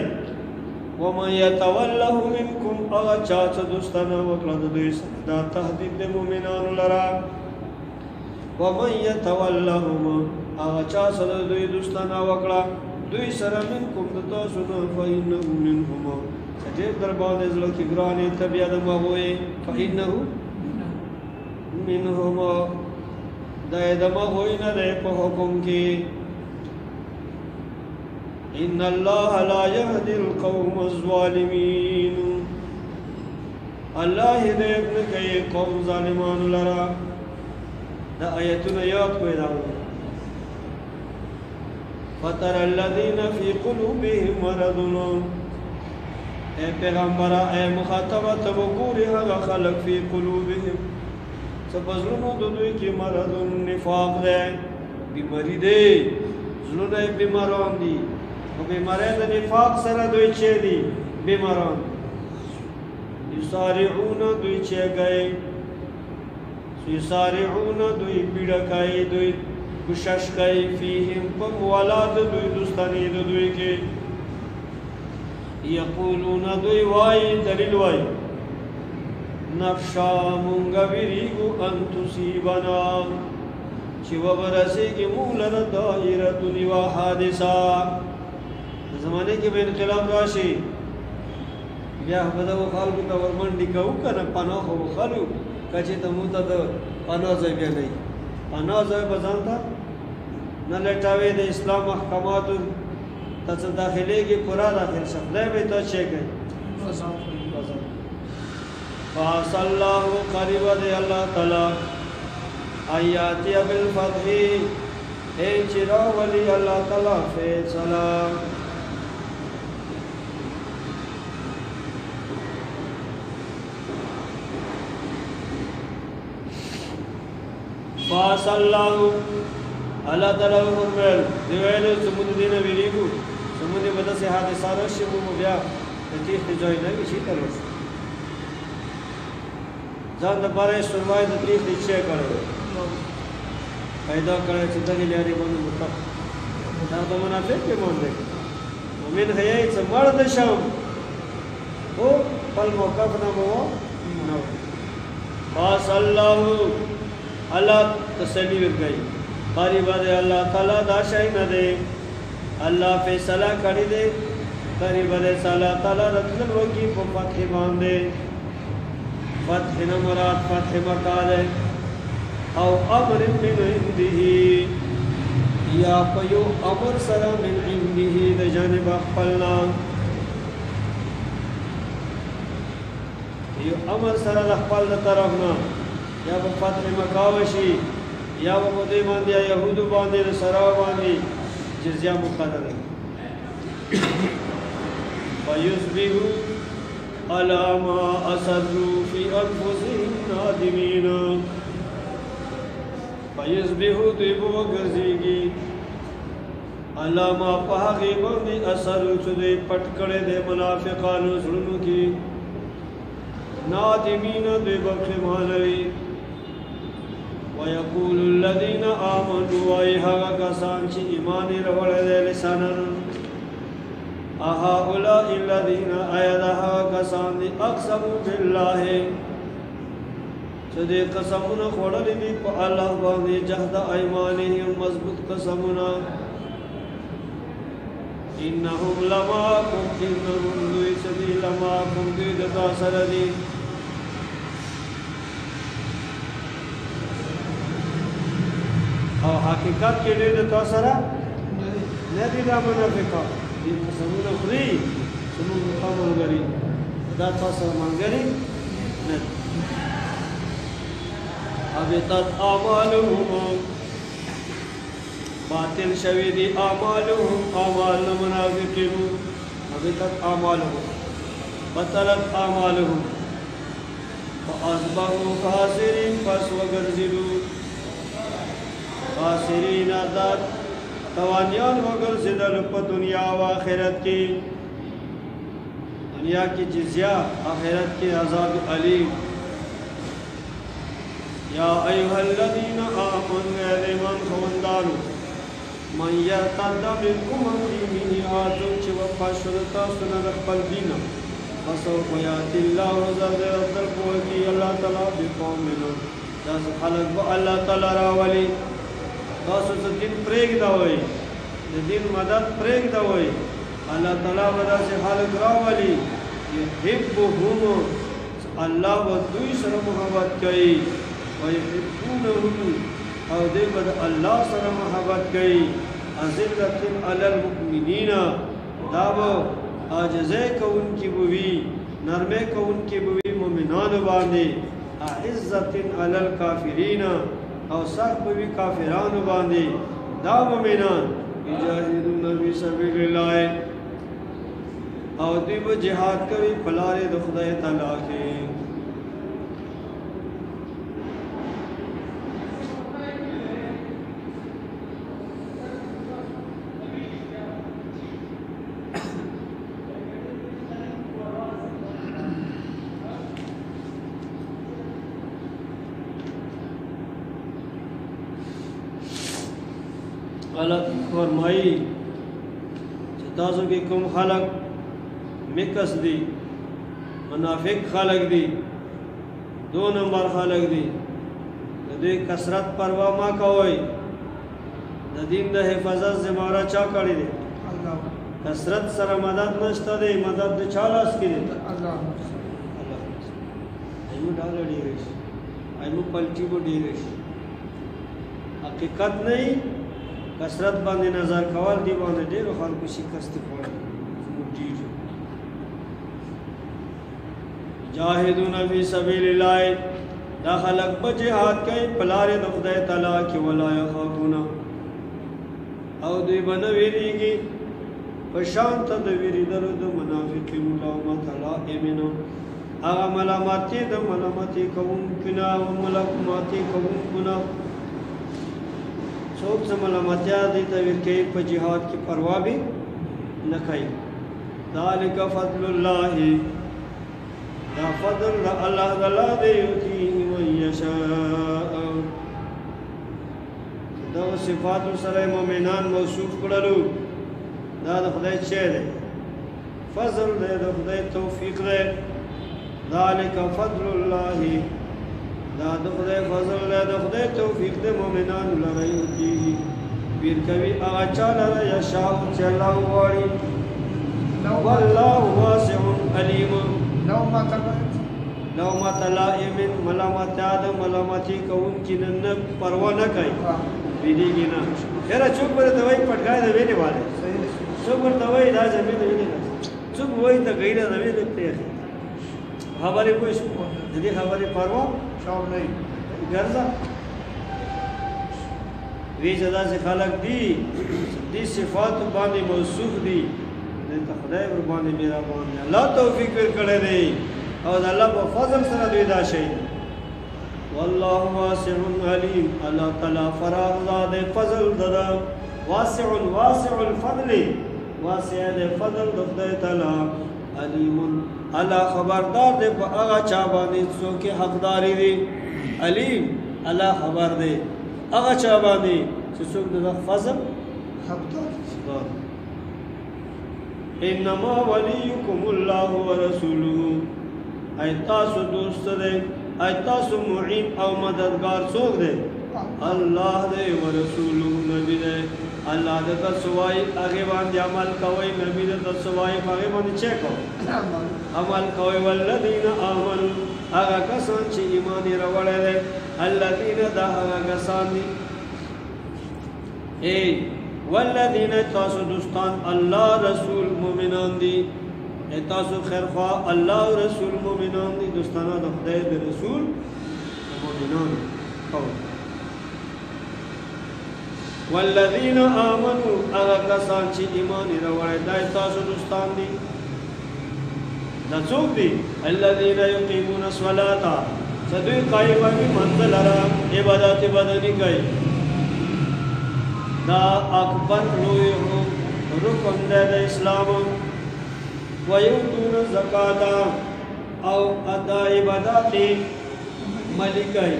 ومن يتوله منكم اغچات دوستانه وکړه د دوی سره دا تهدید د مؤمنانو لرا ومن يتولهم اغچات سره دوی دوستانه وکړه دوی سره منكم د تاسو نه فإنه منهم سجد در باندې زلو کې ګرانې طبيعت مغوي فإنه منهم دا د مغوي نه په حکم کې ان الله لا يهدي القوم الظالمين الله هدایت نه کوي قوم ظالمانو لرا دا آیتونه یاد کوئ دا فتر الذين في قلوبهم مرض اے پیغمبر اے مخاطبه تبګوري هغه خلق في قلوبهم سبزلونو د دوی کې مرض نفاق ده بیماری ده زلونه بیماران دي او بیماری د نفاق سره دوی چې دي بیماران یسارعون دوی چې گئے یسارعون دوی بیړه کوي دوی کوشش کوي فیهم په ولاد دوی دوستانی دوی کې یقولون دوی وای دلیل وای نفشا مونږه ویریګو ان تصيبنا چې وبرسېږي موږ له دایره دنیا حادثه زمانه کې به انقلاب راشي بیا به د خلکو ته ورمنډي کوو کنه پناه خو خلو کچې ته مو ته د پناه ځای بیا نه پناه ځای به ځان ته نه لټاوي د اسلام احکاماتو ته څه داخليږي پورا داخل شه خدای به ته چې کوي فاص الله قریب دی الله تعالی آیاتی بالفتح اے چرا ولی الله تعالی فیصلہ فاص الله الله تعالی فرمایل دی ویلو سمود دینه ویریګو سمود بده سه حادثه راشي مو بیا د تیخ ځای نه شي تلو ځان د پاره سنوای د تیخ چې کړو پیدا کړی چې دغې لارې باندې مطلق دا د منافق کې باندې ومن حیای څه مړ د شم خو خپل موقف نه به نه خاص الله الله تسلی ورکوي قریب دی الله تعالی دا شی نه دی الله فیصله کړی دی قریب دی الله تعالی رتل وکي په فتح باندې فتح نه مراد فتح مکه ده او امر من عنده یا پیو امر سره من عنده د جانب خپلنا یو امر سره د خپل طرف نه یا په فتح مکه وشي یا په دې باندې يهودو باندې سره باندې جزيه مقرره فيصبحوا على ما أسروا في أنفسهم نادمين فيصبحوا دیبو وګرځيږي على ما په هغه باندې اثروا چې دوی پټ کړي د منافقانو زړونو کې نادمين دوی بخښمانوي ويقول الذين آمنوا ويهغا کسان چې ایمان وروړل دي لسانن هؤلاء الذين ايدها کسان دي اقسموا بالله چې دې قسمونه خوړل دي په الله باندې جهد ايمانهم مضبوط قسمونه انهم لماكم انهم دوی لماكم دوی د تاسو دي او حقیقت کې دې د تاسو سره نه دي دا منافقان دې قسمونه خوري چې موږ مقام لري دا تاسو سره مانګري نه ابتت اعمالهم باطل شوی دی اعمالهم اعمال منافقین ابتت اعمالهم بطلت اعمالهم فاصبحوا خاسرین پس وګرځیدو خاسرین ذات توانیان وګرځیدل په دنیا او آخرت کې دنیا کی جزیہ آخرت کی عذاب علیم یا ایها الذین آمنوا ایمان خوندانو من یرتد منکم عن دینه آدم چې وفاشل تاسو نه خپل دین فسوف یأتی الله ذل قوتی الله تعالی بقوم منهم تاسو خلق به الله تعالی راولي تاسو ته دین پرېږده وای د دین مدد پرېږده وای الله تعالی به داسې خلق راولي یحبهم الله به دوی سره محبت کوي ويحبونه او دې بد الله سره محبت کوي ذلت علی المؤمنین دا به عاجزه کوونکی بوي نرمه کوونکی بوي مؤمنانو باندې عزت علی الکافرین او سخت بوي کافرانو باندې دا مؤمنان یجاهدون فی سبیل الله او دې به jihad کوي په لار د خدای تعالی کې غلط فرمائی چې تاسو کې کوم خلق مکس دي منافق خلق دي دو نمبر خلق دي د دې کثرت پروا ما کوي د دین د حفاظت ذمہ چا کړی دي الله کثرت سره مدد نشته دی مدد د چا لاس کې دی الله ایمو ډالر ډیرش ایمو پلټي بو ډیرش حقیقت نه کثرت باندې نظر کول دی باندې ډیرو خلکو شکست خوړل ډیر جاهدون فی سبیل الله دا خلق په جهاد کوي په لار د خدای تعالی کې ولا يخافون او دوی باندې ویریږي په شان ته د ویریدلو د منافقین ملامت تعالی امنو هغه ملامتي د ملامتي کوم کنا او ملامتي کوم کنا څوک چې ملامتیا دي ته ورکه په jihad کې پروا به نه کوي ذالک فضل الله دا فضل الله تعالی دی یوتی من یشاء دغه صفاتو سره مؤمنان موصوف کړلو دا د خدای چی دی فضل دی د خدای توفیق دی ذالک فضل الله دا د خدای فضل دی د خدای توفیق دی مؤمنانو لره یوتیږي پیر کوي هغه چا لره یشاء چې الله غواړي والله واسع علیم لومت لائم ملامت آدم ملامتی کون کی نن پروا نہ کوي ویدیږي نه یاره چوک پر دوی پټکای د ویلې والے څوک پر دوی دا زمين دی څوک وای ته غیره د ویلې ته خبرې کوي د دې خبرې پروا شاو نه ګرځا وی صدا سے خلق دی دې صفات باندې موصوف دي د خدای ور باندې میرا باندې الله توفیق کړی دی او د الله په فضل سره دوی دا شي والله واسع علیم الله تعالی فراغ ذات فضل ددا واسع الفضل واسع الفضل د خدای تعالی علیم الله خبردار دی په هغه چا باندې څوک حقداري دي علیم الله خبر دی هغه چا باندې چې څوک د فضل حقدار انما وليكم الله ورسوله ای تاسو دوست دے ای تاسو معین او مددگار څوک دے الله دے ورسوله نبی دے الله دے تسوای هغه باندې عمل کوي نبی دے تسوای هغه باندې چه کو عمل کوي والذین آمنوا هغه کسان چې ایمان یې راوړل دي الذین دا هغه کسان دي ای والذین تاسو دوستان الله رسول مومنان دي تاسو خیرخوا الله او رسول مومنان دي دوستانه د خدای د رسول مومنان او والذین آمنوا هغه کسان چې ایمان یې راوړی دای تاسو دوستان دي دا څوک دي الذین یقیمون الصلاة چې دوی قایمه منزل را عبادت بدني کوي دا اکبر لوی رکن دی د اسلام ويؤتون الزکات او ادا عبادت مالی کوي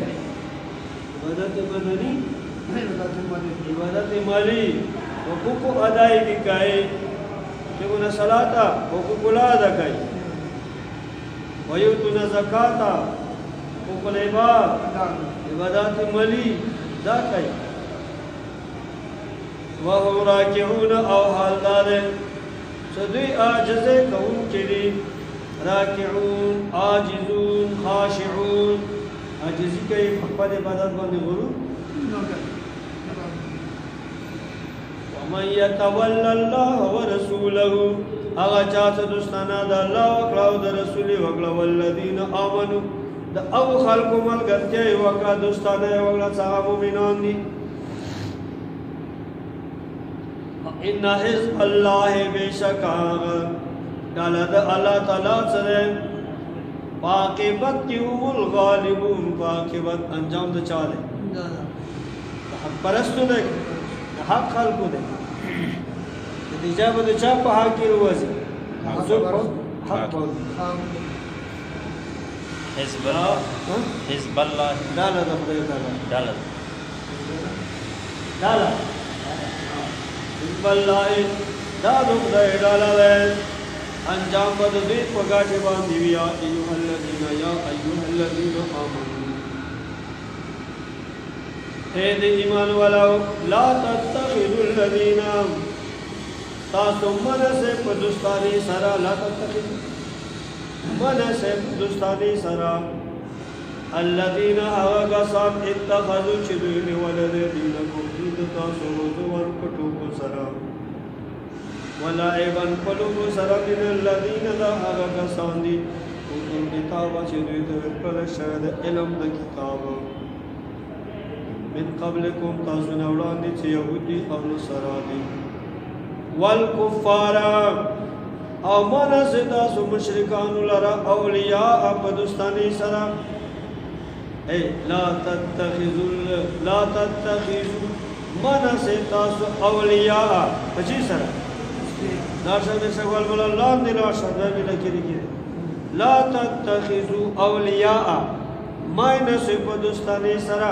عبادت بدني عبادت مالی حقوق ادائیگی کوي یقیمون الصلاة حقوق ادا کوي ويؤتون الزکات حقوق العباد عبادت مالی دا کوي وهم راکعون او حالدار سدوی آجزے کون کری راکعون آجزون خاشعون آجزی کئی خفد عبادت بندی غرو ومن یتول اللہ ورسولہ اغا چاہت دوستانا دا اللہ وقلاو دا رسولی وقلا والذین آمنوا دا او خلقو ملگتیا وقلا دوستانا وقلا صحاب مومنان دی ان حزب الله بشکاغ دالد الله تعالی سره باقیبت کی هم الغالبون باقیبت انجام د چاله حق پرستو ده حق خلقو ده د اجابه د چا په حق کې وځي حق حزب الله دالد خدای تعالی دالد حزب الله دا دوک دا ډاله ده انجام بد دې پګاټه باندې ویا ایه الذین یا ایه الذین آمنوا اے دې ایمان والو لا تتخذوا الذین تاسو منسه په دوستانی سره لا تتخذوا منسه په دوستانی سره الذين هاغسان اتخذوا چدوی ولد دینکم دید تاسو روزوان پټوکو سرا ولعبا قلوبو سرا من الذين دا هاغسان دی اوتو کتابا چدوی دوی شاید علم دا کتاب من قبلکم تاسو نولان دی چه یهودی او نصرا دی والکفارا او منس تاسو مشرکانو لرا اولیاء پدستانی سرا اے لا تتخذوا منس تاسو اولیاء پچی سرا دارشا میں سوال بولا لان دی لاشا دامی لکی کی لا تتخذوا اولیاء مائنس پدستانی سرا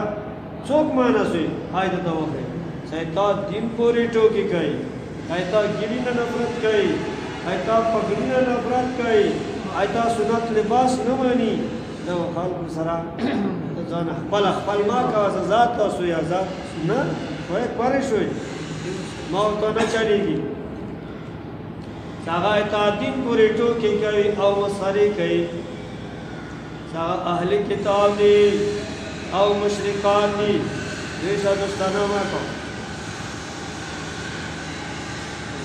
چوک مائنس آئی دا توقع ایتا دین پوری ټوکی کوي ایتا ګیری نه نفرت کوي ایتا پګړی نه نفرت کوي ایتا سنت لباس نه مانی دا خلکو سره ځان خپل ما کا ذات تاسو یا ذات نه وای پاره شوي ما ته نه چلیږي څنګه ایتا دین پوری ټوکی کوي او مسخري کوي څنګه اهل کتاب دي او مشرکان دي دیشا دوستانه ما کو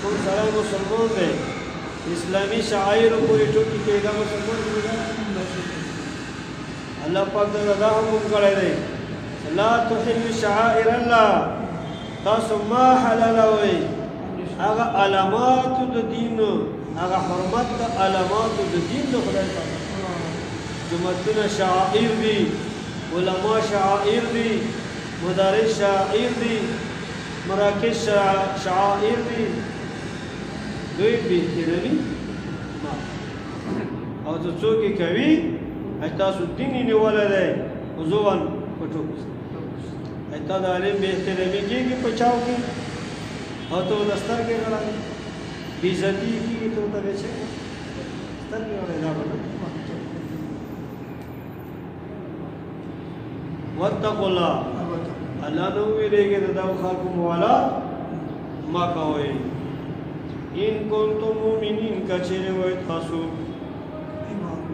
کوم سره مسلمان دی اسلامی شعائر پوری ټوکی کوي دا مسلمان دی الله پاک دا حکم کړی دی لا تحل شعائر الله تاسو ما حلال وي هغه علامات د دین هغه حرمت د علامات د دین د خدای تعالی جمعتنا شعائر دي علماء شعائر دي مدارس شعائر دي مراکز شعائر دي دوی بهترینی او د څوک کوي تاسو دین نیولای دی وزوان پټو ایتا د عالم بهترینی کیږي پچاو کی او ته دستر کې غړای بیزتی کی ته ته وچه ستر کې غړای دا بنا واتقوا الله الله نو ویریږي دا خلکو مولا ما کوي ان کنتم مؤمنین کچره وای تاسو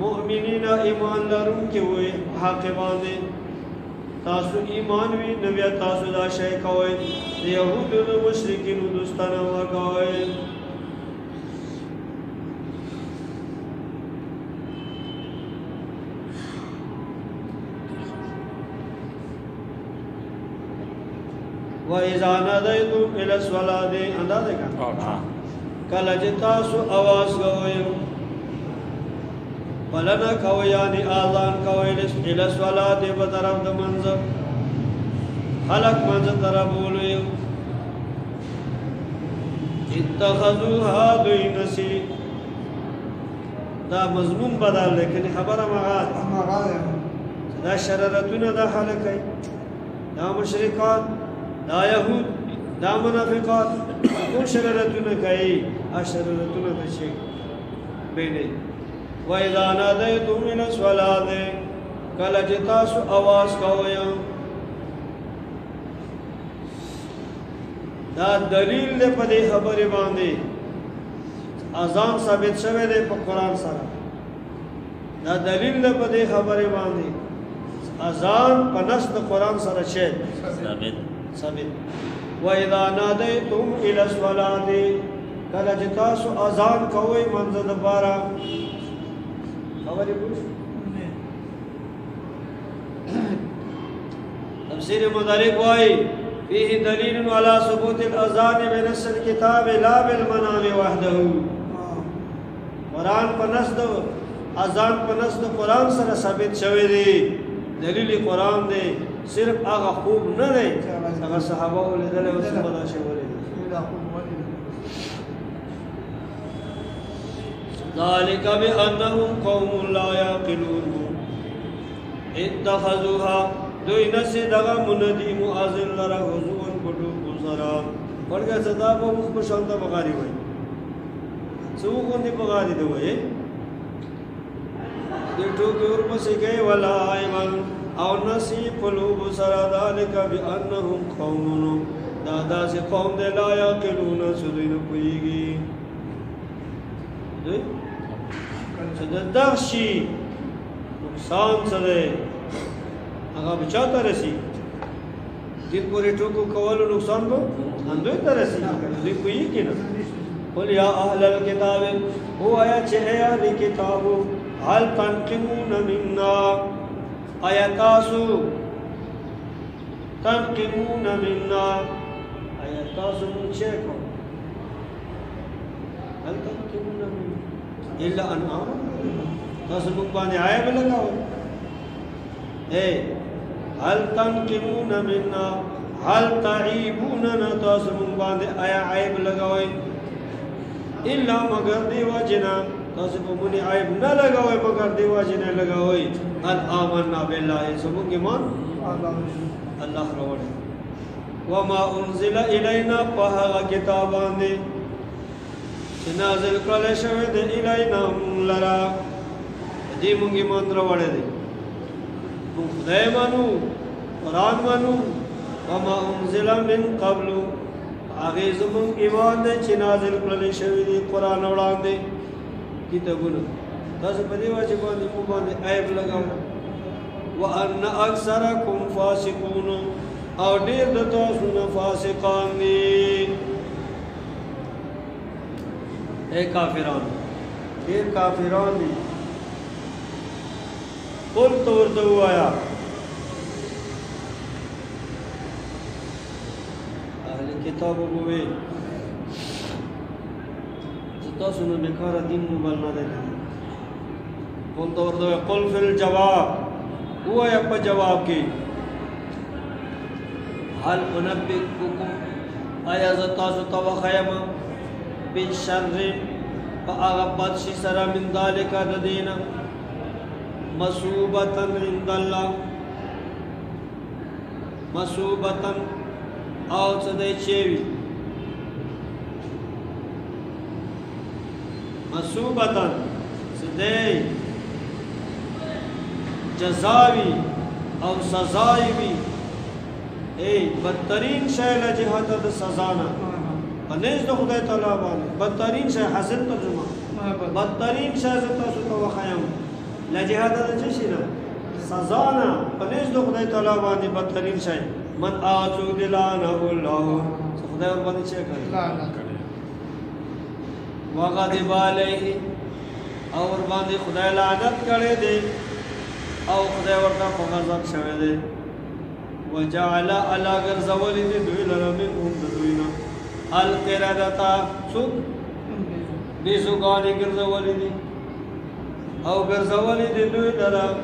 مؤمنین ایمان لرونکي وای حق باندې تاسو ایمان وی نو بیا تاسو دا شی کوئ يهود او مشرکین دوستانه وکوي وَإِذَا نَادَيْتُمْ إِلَى الصَّلَاةِ اندازه کا کله چې تاسو आवाज کوئ ولنا کوي یعنی اذان کوي الى الصلاه په طرف د منځ خلق منځ طرف بولوي اتخذوها دوینسی دا مضمون بدل لیکن خبره مغاد دا شرارتونه دا حلقه دا مشرکان دا یهود دا منافقات کو شرارتونه کوي اشرارتونه د شي بینه وَإِذَا نَادَيْتُمْ إِلَى الصَّلَاةِ کله چې تاسو आवाज کوئ دا دلیل دې په دې خبره باندې اذان ثابت شوی دی په قران سره دا دلیل دې په دې خبره باندې اذان په نص د قران سره شی ثابت وَإِذَا نَادَيْتُمْ إِلَى الصَّلَاةِ کله چې تاسو اذان کوئ منځ د بارا خبرې پوښ تفسیر مدارک وايي فيه دليل على ثبوت الاذان بنص الكتاب لا بالمنام وحده قران په نص د اذان په نص د قران سره ثابت شوی دی دلیل قران دی صرف هغه خوب نه دی هغه صحابه ولدل او څنګه شوی دی ذلك بأنهم قوم لا يعقلون اتخذوها دوی نسی دغا مندی مؤذن لرا حضون کٹو گزارا ورگا صدا پا مخ پشانتا بغاری ہوئی سو کندی بغاری دو ہوئی دیٹو کی ارپسی گئی ولا آئیمان او نسی قلوب سرا ذلك بأنهم قومون دادا سے قوم دے لا یعقلون سدوی نپوئیگی دوی د دغشي نقصان سره هغه بچاته رسی دې پورې ټکو کولو نقصان به اندوی ته رسی دوی کوي کنه قل یا اهل الكتاب هو یا چې اهل کتاب هل تنقمون منا آیاتاسو تنقمون منا آیاتاسو منچه هل تنقمون منا الا ان تاسو موږ باندې عیب لګاو هل تنقمون منا هل تعيبوننا تاسو موږ باندې آیا عیب لګاوئ الا مگر دی وجنا تاسو په مونږ عیب نه لګاوئ مگر دی وجنا لګاوئ ان آمنا بالله سمون ایمان الله راوړ وما انزل الینا په هغه کتاب باندې چې نازل کړل شوی دی الینا موږ لرا دې موږ ایمان راوړی دی موږ خدای منو قرآن منو وما انزل من قبل هغې زموږ ایمان دی چې نازل کړل شوی دی قرآن وړاندې کتابونه تاسو په دې وجه باندې موږ باندې عیب لګاوه وان اکثرکم فاسقون او ډیر د تاسو نه فاسقان دي اے کافران ډیر کافران دي قل تو ورته وایا اهل کتاب وګوي چې تاسو نه بیکاره دین مو بل نه دی قل تو ورته قل فی الجواب هو یا په جواب کې هل انبئکم آیا ز تاسو ته وخیم بالشر فاغه بد شي سره من ذلک د دین مصوبتا عند الله مصوبتا او څه دی چوي مصوبتا څه دی جزاوی او سزای وی اے بدترین شے له جهاد د سزا نه پنځ د خدای تعالی باندې بدترین شے حاصل ترجمه بدترین شے ز تاسو ته وخایم له جهاد د چشي نه سزا نه پنځ د خدای تعالی باندې بدترین شے من اعوذ بالله الله خدای ور باندې چې کوي وغضب علیه او ور باندې خدای لعنت کړي دي او خدای ورته په غضب شوی دی وجعل على غرزول دي دوی لره منهم دوینا القردتا سوق دي سوګانی غرزول دي او غرزول دي دوی لره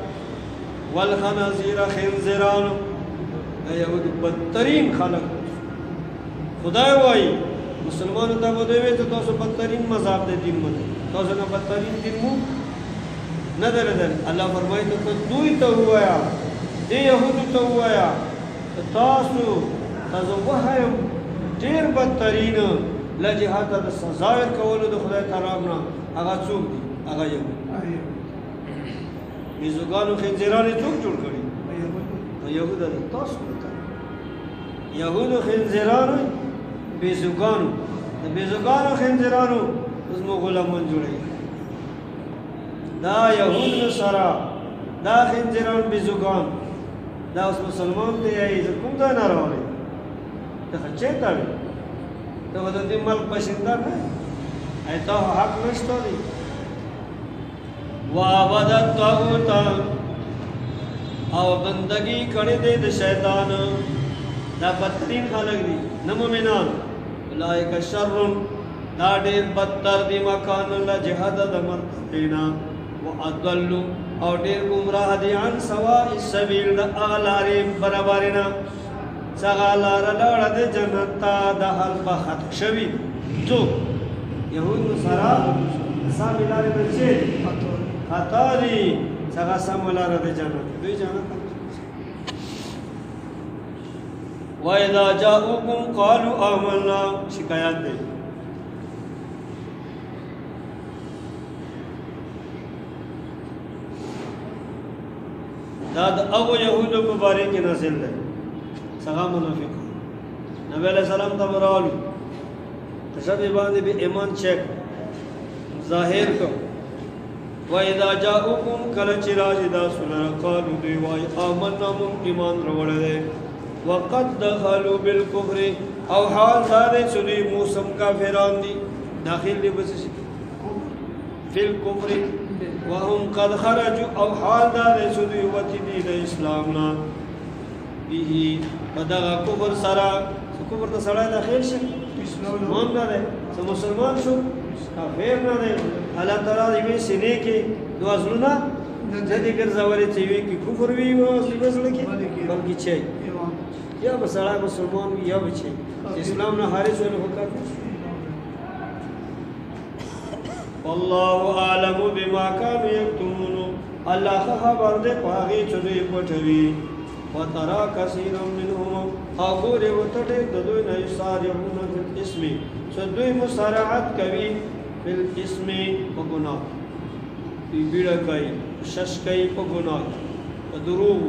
والخنازير خنزيران ایو دي بدترین خلق خدای وای مسلمان ته و دوی ته تاسو بدترین مذهب د دین مده تاسو نه بدترین دین مو نه درته الله فرمایي ته دوی ته وایا دی يهودو ته وایا تاسو وهایم ډیر بدترین له جهاد د سزا ورکولو د خدای تعالی نه هغه څوک دي هغه یو میزوګانو خنزیرانو څوک جوړ کړي يهود تاسو ته يهودو خنزیرانو میزوګانو د میزوګانو خنزیرانو اوس مو غلامان جوړي دا يهود نصارا دا خنزیران میزوګان دا اوس مسلمان دی ای ز کوم ځای نه راوړي ته چېرته وي ته د دې ملک باشنده نه ای ته حق نشته دی وعبد الطاغوت او بندگی کړې دې د شیطان دا بدترین خلک دي نه مؤمنان اولئک شر دا ډېر بدتر دي مکان الله جهاد د مرتبینا واضلوا او ډېر گمراه دي عن سواء السبيل د اغلارې برابرنا څغالار لړ د جنت ته د حل په خط شوي جو يهود سره ساملارې بچي خطا دي څغه ساملار د جنت دوی جنت واذا جاءوكم قالوا آمنا شکایت دي دا د او يهودو په باره کې نازل ده څنګه منافق نبی علیہ السلام ته ورالو تشبیه باندې به ایمان چیک ظاهر کو واذا جاءوكم کل چراج دا سنا قالوا دی وای آمنا من ایمان وروړل وقد دخلوا بالكفر او حال دار چدي موسم کافران دي داخل دي بس فی الكفر وهم قد خرجوا او حال دار چدي وتی دي د اسلام نا به بدغه کفر سرا کفر ته سړی داخل شي مسلمان نه ده مسلمان شو کافر نه ده الله تعالی دې سینې کې دوازونه د دې ګرځولې چې وی کې کفر وی او وسله کې بلکې چي یا بسړی مسلمان وي یا بچي اسلام نه خارج ونه وکړي والله اعلم بما كانوا يكتمون الله خبر دې پاغي چې دوی پټوي وترى كثيرا منهم أقول وتدي دون يسارعون في الاسم سدوي مسارعات كوي في الاسم وغناء في بيركاي ششكاي وغناء الدروب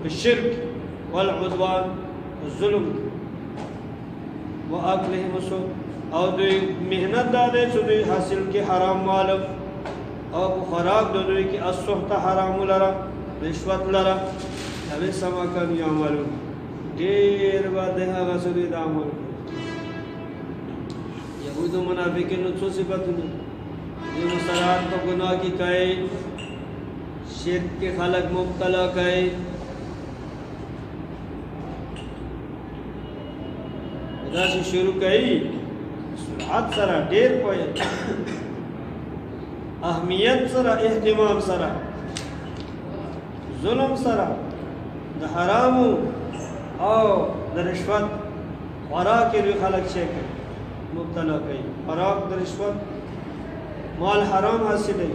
الشرك والعدوان الظلم وأكلهم السوء او دوی مهنت داده چو دوی حاصل کی حرام مالم او خوراک دوی کی السحت حرام لرا رشوت لرا اوی سما کن یعملون دیر بعد هغه څه دوی د عمل یهود و منافقین نو څه صفاتونه دې مسلمان په ګناه کې کوي شرک کې خلق مبتلا کوي دا چې شروع کوي سرعت سره ډیر پوهه اهمیت سره اهتمام سره ظلم سره د حرام او د رشوت خوراک لري خلق شي کوي مبتلا کوي خوراک د رشوت مال حرام حاصلې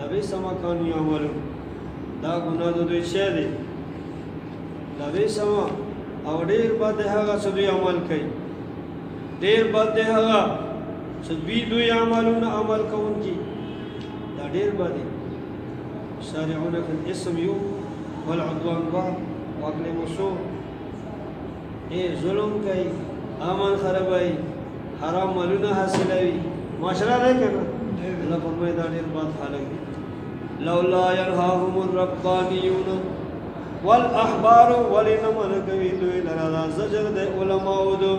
نبی سما کانو یعملون دا ګناه د دوی شه دي نبی سما او ډیر بد هغه څه دوی عمل کوي ډیر بد هغه چې دوی عملونه عمل کوونکي دا ډیر بد سارعون فی الاسم یو والعدوان بعض واکل مسوء ظلم کوي امن خرابوي حرام مالونه حاصلوي معاشره نه کنه الله فرمایي دا ډیر بد خلک دي لولا ينهاهم الربانيون والاحبار ولنمن کوي دوی لرا زجر د علماء دو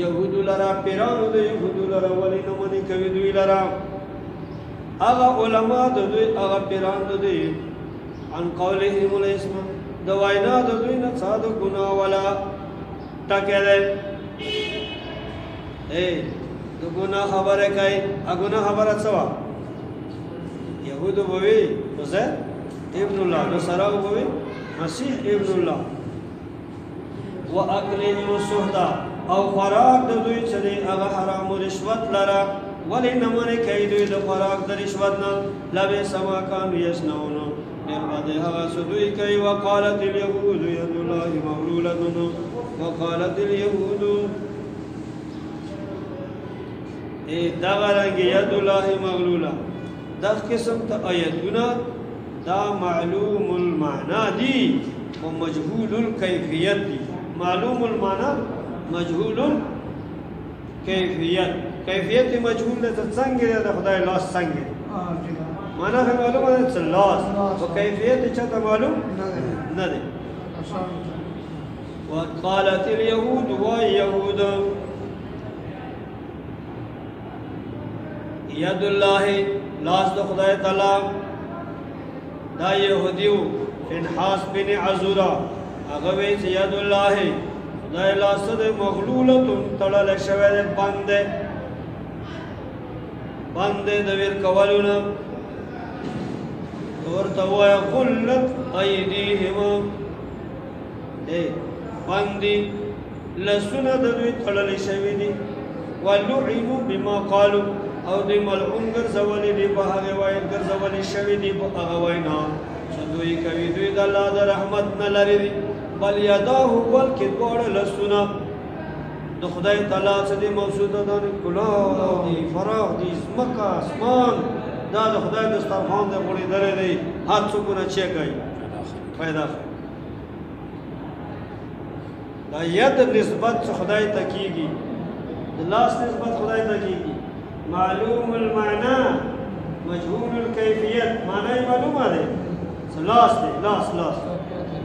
يهود لرا پیرانو د يهود لرا ولنمن کوي دوی لرا هغه علماء دوی هغه پیران دوی عن قولهم الاسم دواینا دوی نه صاد ګنا ولا ټکله د ګنا خبره کوي اګنا خبره څه يهود بوي عزير ابن الله نصارى بوي مسیح ابن الله واكلهم السحت او خوراک د دوی چې هغه حرام او رشوت لره ولې نمونه کوي دوی د خوراک د رشوت نه لبه سما کان یسنون ډېر باندې هغه سدوی کوي وقالت اليهود يد الله مغلوله وقالت اليهود دغرنګ يد الله مغلوله دا قسم ته آیتونه دا معلوم المعنى دي ومجهول الكيفية دي معلوم المعنى مجهول الكيفية كيفية مجهول ده څنګه ده خدای لاس څنګه معنا هم معلومه ده لاس وكيفية چاته معلوم نه ده وقالت اليهود واليهود يد الله لاس ده خدای تعالی دا يهوديو فنحاس بن عزورا هغه وی چې یاد الله دا لاسد مغلوله تړل شوی باندې د ویر کولونه ورته وای قلت ايديهم باندې لسونه د دوی تړل شوی دي ولعنوا بما قالوا او دی ملعون ګرځولې دی په هغه وای ګرځولې شوی دی په هغه وینا چې دوی کوي دوی د الله د رحمت نه لري بل یداه بلکې ګوره لسونه د خدای تعالی څخه دی موجوده ده کلا دی فراغ دی زمکه اسمان دا د خدای دسترخوان دی غوړي درې دی هر څوک نه چي کوي پیدا دا ید نسبت خدای ته کیږي د لاس نسبت خدای ته کیږي معلوم المعنى مجهول الكيفية معنى معلومة ده لاس ده لاس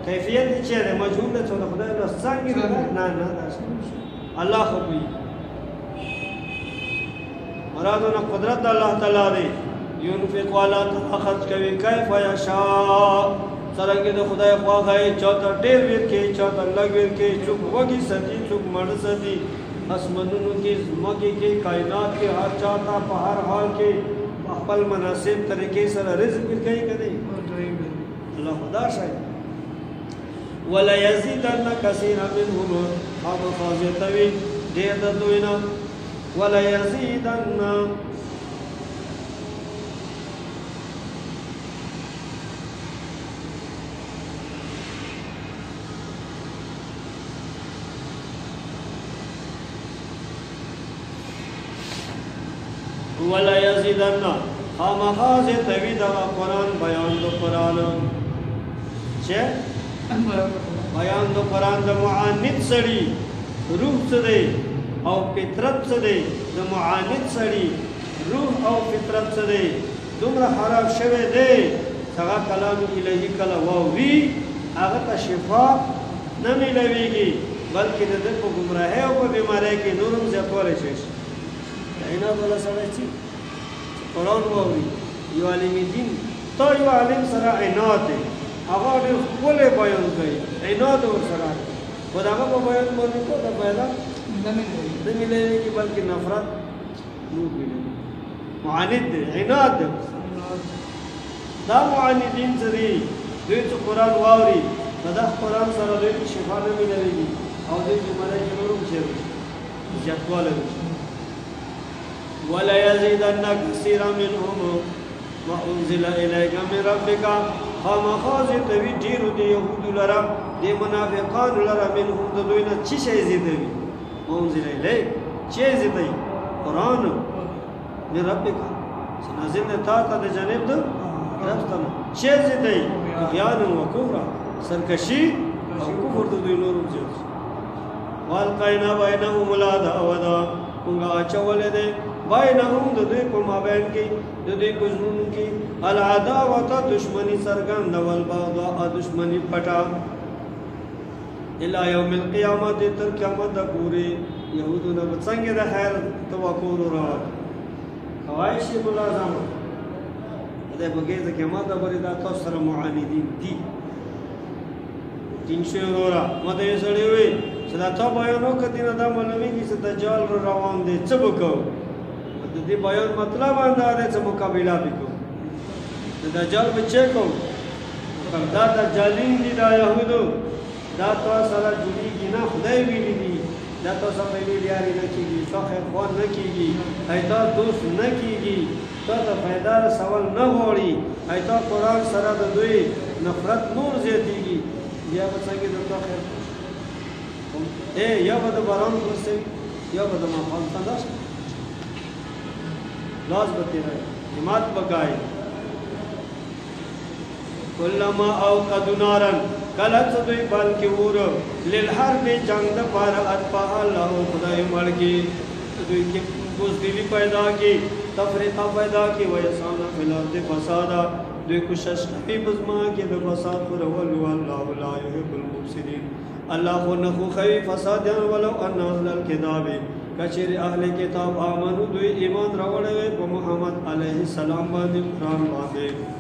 كيفية دي چه ده مجهول ده چون خدای لاس څنګه نه الله خو وي مرادونه قدرت الله تعالی دی ينفق ولا تخرج کوي كيف يشاء څنګه ده خدای خواږه چاته ډېر ور کې چاته لګ ور کې چوک وږي سدي چوک مړ سدي اسمنونو کې زمکه کې کائنات کې هر چاته په هر حال کې خپل مناسب طریقې سره رزق ورکړي کړي الله خدا شاید ولا يزيدن كثيرا منهم او فازتوي ډېر د دوینا ولا يزيدن ولا يزيدن خامخا زیاتوي دغه قرآن بیان د قرآن چې بیان د قرآن د معاند سړي روح څه دی او فطرت څه دی د معاند سړي روح او فطرت څه دی دومره خراب شوی دی هغه کلام الهي کله واوري هغه ته شفا نه ملويږي بلکې د دې په ګمراهۍ او په بیماری کې نورم زیاتوالی شي عناد ولا سړی چې قرآن واوري یو عالم دین تا یو عالم سره عناد دی هغه ډېر ښکلی بیان کوي عناد ورسره خو د هغه په بیان باندې کو د پیدا نه ملويږي بلکې نفرت نور ملوي معاند دی عناد دی دا معاندین څه دي دوی چې قرآن واوري نو دا قرآن سره دوی شفا نه ملويږي او دوی بیماری کې نورم زیاتوالی ولا يزيدن كثيرا منهم ما انزل اليك من ربك خامخا زیاتوي ډېرو د یهودو لره د منافقانو لره منهم د دوی نه څه شی زیاتوي ما انزل اليك څه زیاتوي قرآن من ربك چې نازل دی تا ته د جانب د رب څخه څه زیاتوي طغیانا وکفرا سرکشي او کفر د دوی نورم زیات والقینا بینهم العداوة مونږه اچولې دی بینهم د دوی په مابین کې د دوی په زړونو کې العداوة دشمني څرګنده والبغضاء دشمني پټه الى یوم القیامت تر قیامت پورې یهودو نه څنګه د خیر توقع ورو خوایش ملازم دا بګې د قیامت پورې دا تاسو سره معاندین دي تین شو ورا مده یې سړی وي چې دا تا بیان وکړي نه دا معلومیږي چې دجال روان دی څه وکړو د دې بیان مطلب دا دی چې مقابله وکړو د دجال به څه کوو دا دجالین دي دا یهودو دا تاسو سره جوړیږي نه خدای ویلي دي دا تاسو په ویلي یاري نه کیږي تا خیر خوان نه کیږي ایدا دوست نه کیږي تا ته پیدا سوال نه غواړي ایدا قرآن سره د دوی نفرت نور زیاتیږي بیا به څنګه درته خیر یا به د باران ورسې یا به د ماښام څنګه لاس به تېروي همت به کوي کلما اوقدوا نارا کله چې دوی بل کې اور للحرب جنګ دپاره اطفاها الله خدای مړ کړي دوی کې بزدلي پیدا کړي تفریقه پیدا کړي ویسان فی الارض فسادا دوی کوشش کوي په ځمکه کې د فساد خورول والله لا يحب المفسدين الله خو نه خوښوي فساد ولو ان اهل الكتاب کچېرې اهل کتاب آمنو دوی ایمان راوړی وی په محمد علیه السلام باندې قرآن باندې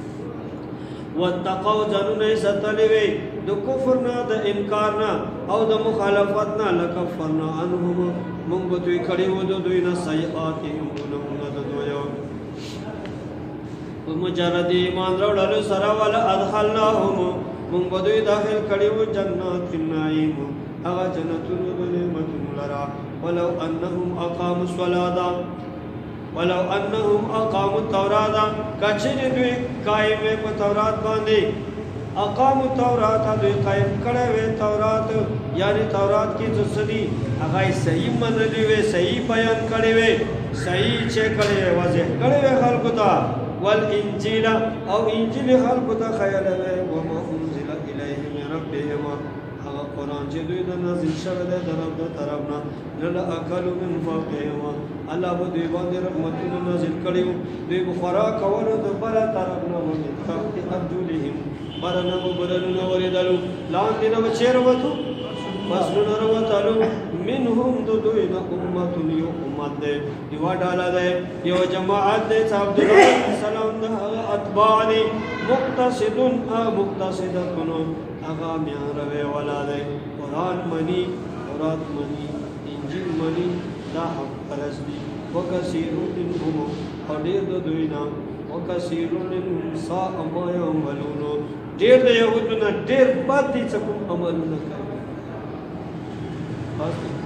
واتقوا ځانونه یې ساتلي وي د کفر نه د انکار نه او د مخالفت نه لکفرنا عنهم موږ به دوی کړي وو د دوی نه سیئاتهم ګناهونه د دوی په مجرد ایمان راوړلو سره ولا ادخلناهم موږ به دوی داخل کړي وو جنات النعیم هغه جنتونو د نعمتونو لرا ولو انهم اقاموا الصلاه ولو انهم اقاموا التوراة کچې دوی قائم په تورات باندې اقاموا التوراة دوی قائم کړه وې تورات یعنی تورات کې څه دي هغه صحیح منلې وې صحیح بیان کړي وې صحیح چې کړي واضح کړي وې خلکو ته والانجیل او انجیل خلکو ته خیال وې وما انزل الیهم من ربهم هغه قرآن چې دوی د نازل شوی دی د رب د طرفنا لأکلوا من فوقهم الله به دوی باندې رحمتونه نازل کړي وو دوی به خوراک کولو د بله طرف نه ومن تحت ارجلهم بره نه به بدنونه ورېدلو لاندې نه به چېرې وتو فصلونه راوتلو منهم د دوی نه امتون یو امت دی یوه ډله دی یو جماعت دی چې عبدالله علیه السلام د هغه اتباع دي مقتصدون مقتصدتون هغه میانروی والا دی قرآن مني تورات مني انجیل مني دا حق پرست دي وکثیرون منهم او ډېر د دوی نه وکثیرون منهم ساء ما یعملون ډېر د یهودو نه ډېر بد دي چې کوم عملونه کوي